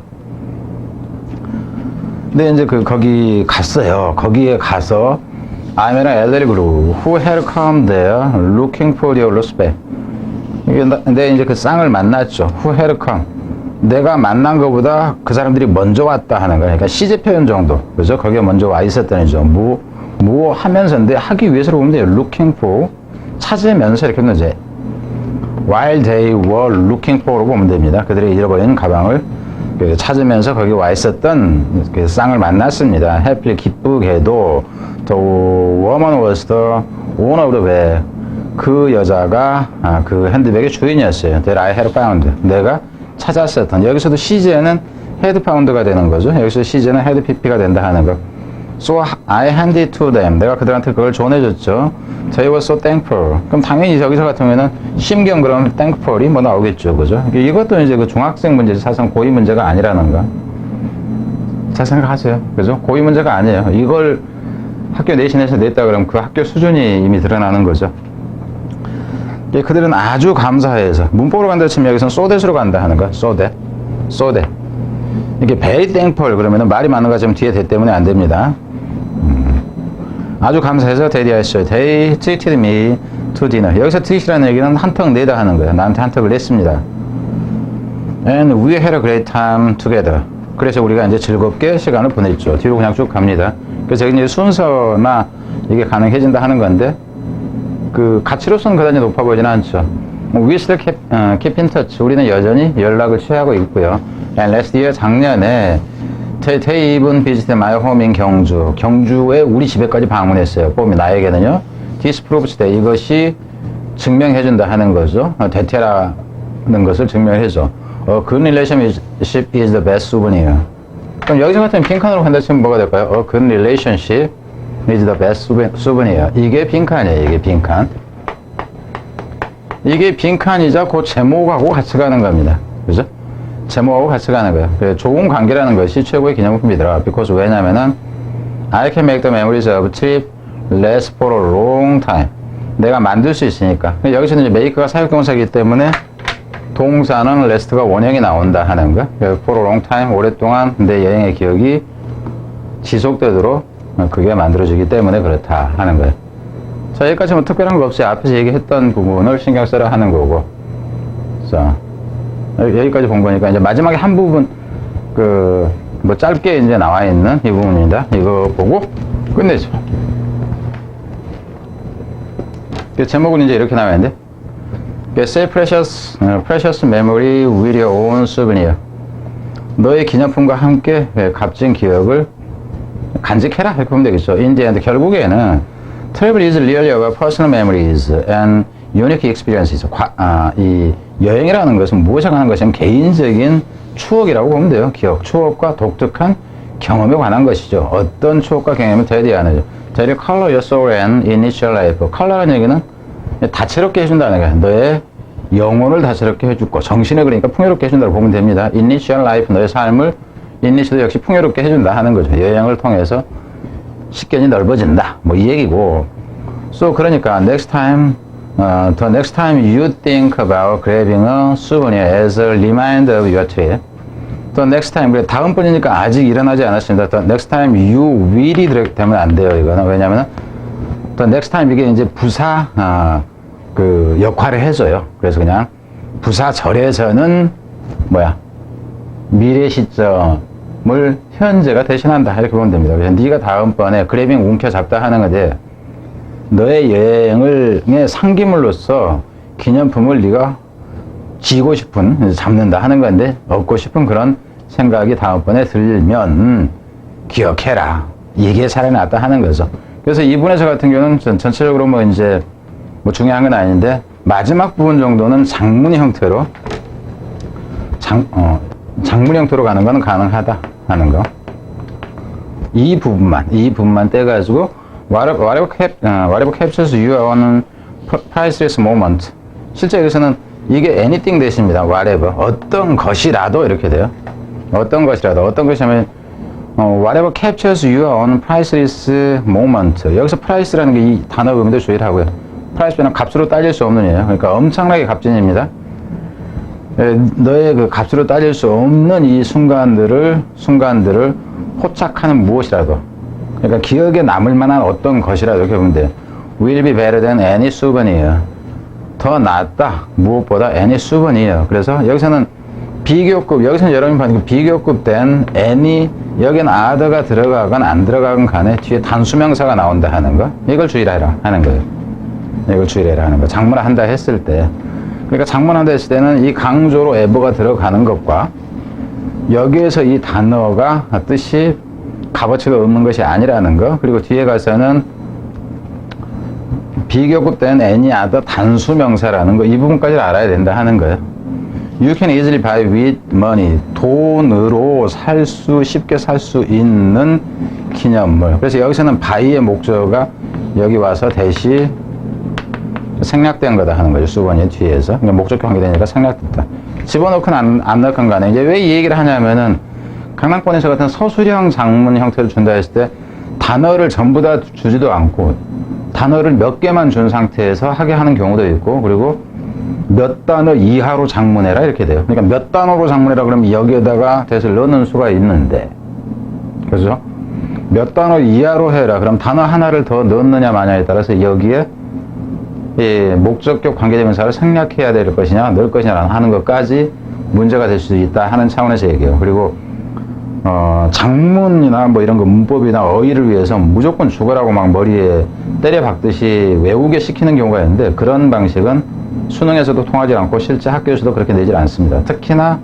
근데 이제 거기 갔어요. 거기에 가서 I'm an elderly group who had come there looking for your lost bag. 근데 이제 그 쌍을 만났죠. Who had come. 내가 만난 것보다 그 사람들이 먼저 왔다 하는 거예요. 그러니까 시제 표현 정도. 그죠? 거기에 먼저 와 있었다는 죠. 뭐 하면서인데 하기 위해서로 보면 돼요. Looking for. 찾으면서 이렇게 하면 이제 while they were looking for로 보면 됩니다. 그들이 잃어버린 가방을 찾으면서 거기 와 있었던 그 쌍을 만났습니다. happily, 기쁘게도 the woman was the owner of the bag. 그 여자가 그 핸드백의 주인이었어요. That I had found. 내가 찾았었던. 여기서도 시제는 had found가 되는 거죠. 여기서 시제는 had pp가 된다 하는 거. So I handed to them. 내가 그들한테 그걸 전해줬죠. They were so thankful. 그럼 당연히 여기서 같은 경우에는 심경 그럼 thankful이 뭐 나오겠죠. 그죠? 이것도 이제 그 중학생 문제지 사실 고의 문제가 아니라는 거. 잘 생각하세요. 그죠? 고의 문제가 아니에요. 이걸 학교 내신에서 냈다 그러면 그 학교 수준이 이미 드러나는 거죠. 그들은 아주 감사해서 문법으로 간다 치면 여기서는 so that으로 간다 하는 거야. so that. 이게 very thankful 그러면은 말이 많은 것처럼 뒤에 that 때문에 안 됩니다. 아주 감사해서 they treated me to dinner. 여기서 treat이라는 얘기는 한턱 내다 하는 거예요. 나한테 한턱을 냈습니다. And we had a great time together. 그래서 우리가 이제 즐겁게 시간을 보냈죠. 뒤로 그냥 쭉 갑니다. 그래서 여기 이제 순서나 이게 가능해진다 하는 건데 그 가치로서는 그다지 높아 보이지는 않죠. We still keep in touch. 우리는 여전히 연락을 취하고 있고요. And last year 작년에 they even visited my home in 경주. 경주에 우리 집에까지 방문했어요. 봄이 나에게는요. This proves that 이것이 증명해준다 하는 거죠. 대퇴라는 것을 증명해줘. A good relationship is the best souvenir. 그럼 여기서 같은 빈칸으로 간다 치면 뭐가 될까요? A good relationship is the best souvenir. 이게 빈칸이에요. 이게 빈칸. 이게 빈칸이자 그 제목하고 같이 가는 겁니다. 그죠? 제목하고 같이 가는 거예요. 좋은 관계라는 것이 최고의 기념품이더라. because 왜냐면은 I can make the memories of trip last for a long time. 내가 만들 수 있으니까. 여기서는 이제 make가 사역동사이기 때문에 동사는 last가 원형이 나온다 하는 거. for a long time, 오랫동안 내 여행의 기억이 지속되도록 그게 만들어지기 때문에 그렇다 하는 거예요. 자, 여기까지 뭐 특별한 거 없이 앞에서 얘기했던 부분을 신경 써라 하는 거고. 자, 여기까지 본 거니까 이제 마지막에 한 부분, 뭐 짧게 이제 나와 있는 이 부분입니다. 이거 보고 끝내죠. 제목은 이제 이렇게 나와 있는데, Say precious memory with your own souvenir. 너의 기념품과 함께 값진 기억을 간직해라 이렇게 보면 되겠죠. In the end, 결국에는 travel is really about personal memories and unique experiences. 이 여행이라는 것은 무엇에 관한 것이냐면 개인적인 추억이라고 보면 돼요. 기억, 추억과 독특한 경험에 관한 것이죠. 어떤 추억과 경험이 되어야하는지. That will color your soul and initial life. 컬러라는 얘기는 다채롭게 해준다는 거예요. 너의 영혼을 다채롭게 해주고 정신을 그러니까 풍요롭게 해준다고 보면 됩니다. Initial life, 너의 삶을 initial도 역시 풍요롭게 해준다 하는 거죠. 여행을 통해서 식견이 넓어진다. 뭐 이 얘기고. So 그러니까 the next time you think about grabbing a souvenir as a reminder of your trip. The next time, 그래 다음번이니까 아직 일어나지 않았습니다. The next time you will이 되면 안 돼요. 이거는 왜냐면은 the next time 이게 이제 부사 그 역할을 해줘요. 그래서 그냥 부사절에서는 미래 시점을 현재가 대신한다 이렇게 보면 됩니다. 그래서 네가 다음번에 그래빙 움켜잡다 하는 건데 너의 여행의 상기물로서 기념품을 네가 쥐고 싶은 잡는다 하는 건데 얻고 싶은 그런 생각이 다음번에 들면 기억해라. 이게 차라리 낫다 하는 거죠. 그래서 이분에서 같은 경우는 전체적으로 뭐 이제 뭐 중요한 건 아닌데 마지막 부분 정도는 장문 형태로 장문 형태로 가는 건 가능하다 하는 거. 이 부분만 떼가지고 whatever captures your priceless moment. 실제 여기서는 이게 anything 대신입니다. whatever. 어떤 것이라도 이렇게 돼요. 어떤 것이라면 whatever captures your own priceless moment. 여기서 price라는 게 이 단어 의미도 주의를 하고요. price는 값으로 따질 수 없는 이에요. 그러니까 엄청나게 값진입니다. 너의 그 값으로 따질 수 없는 이 순간들을 포착하는 무엇이라도. 그러니까 기억에 남을 만한 어떤 것이라도 이렇게 보면 돼요. will be better than any souvenir. 더 낫다. 무엇보다 any souvenir. 그래서 여기서는 비교급, 여기서는 여러분이 보니까 비교급 된 any, 여기는 other가 들어가건 안 들어가건 간에 뒤에 단수명사가 나온다 하는 거. 이걸 주의를 해라 하는 거예요. 이걸 주의를 해라 하는 거. 장문한다 했을 때. 그러니까 장문한다 했을 때는 이 강조로 ever가 들어가는 것과 여기에서 이 단어가 뜻이 값어치가 없는 것이 아니라는 거. 그리고 뒤에 가서는 비교급된 any other 단수명사라는 거. 이 부분까지 알아야 된다 하는 거예요. You can easily buy with money. 돈으로 쉽게 살 수 있는 기념물. 그래서 여기서는 buy의 목적어가 여기 와서 대시 생략된 거다 하는 거죠. 수번이 뒤에서. 그러니까 목적격 관계되니까 생략됐다. 집어넣건 안 넣건 간에 이제 왜 이 얘기를 하냐면은 강남권에서 같은 서술형 장문 형태를 준다 했을 때 단어를 전부 다 주지도 않고 단어를 몇 개만 준 상태에서 하게 하는 경우도 있고 그리고 몇 단어 이하로 장문해라 이렇게 돼요. 그러니까 몇 단어로 장문해라 그러면 여기에다가 대해서 넣는 수가 있는데 그죠? 몇 단어 이하로 해라 그럼 단어 하나를 더 넣느냐 마냐에 따라서 여기에 목적격 관계대명사를 생략해야 될 것이냐 넣을 것이냐 하는 것까지 문제가 될 수 있다 하는 차원에서 얘기해요. 그리고 장문이나 뭐 이런 거 문법이나 어휘를 위해서 무조건 죽어라고 막 머리에 때려 박듯이 외우게 시키는 경우가 있는데 그런 방식은 수능에서도 통하지 않고 실제 학교에서도 그렇게 내질 않습니다. 특히나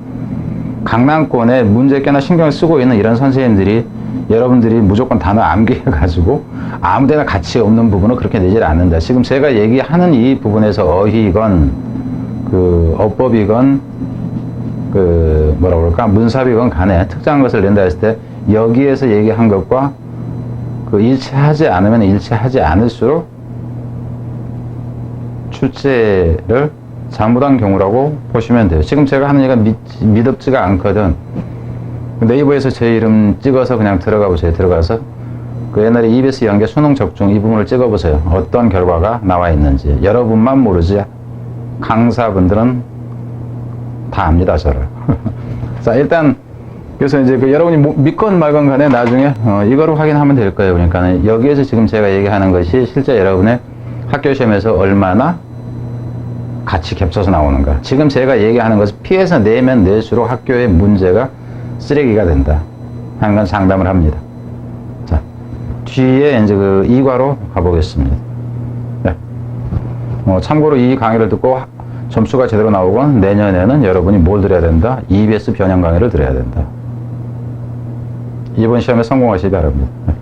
강남권에 문제 꽤나 신경을 쓰고 있는 이런 선생님들이 여러분들이 무조건 단어 암기해가지고 아무데나 가치 없는 부분은 그렇게 내질 않는다. 지금 제가 얘기하는 이 부분에서 어휘건 그 어법이건 그 뭐라 그럴까 문사비건 간에 특정한 것을 낸다 했을 때 여기에서 얘기한 것과 그 일치하지 않으면 일치하지 않을수록 출제를 잘못한 경우라고 보시면 돼요. 지금 제가 하는 얘기가 미덥지가 않거든. 네이버에서 제 이름 찍어서 그냥 들어가 보세요. 들어가서 그 옛날에 EBS 연계 수능 적중 이 부분을 찍어 보세요. 어떤 결과가 나와 있는지. 여러분만 모르지 강사분들은 다 압니다, 저를. 자, 일단 그래서 이제 그 여러분이 믿건 말건 간에 나중에 이거를 확인하면 될 거예요. 그러니까 여기에서 지금 제가 얘기하는 것이 실제 여러분의 학교 시험에서 얼마나 같이 겹쳐서 나오는가. 지금 제가 얘기하는 것을 피해서 내면 낼수록 학교의 문제가 쓰레기가 된다 하는 건 상담을 합니다. 자, 뒤에 이제 그 2과로 가보겠습니다. 네. 참고로 이 강의를 듣고 점수가 제대로 나오건 내년에는 여러분이 뭘 들어야 된다? EBS 변형 강의를 들어야 된다. 이번 시험에 성공하시기 바랍니다. 네.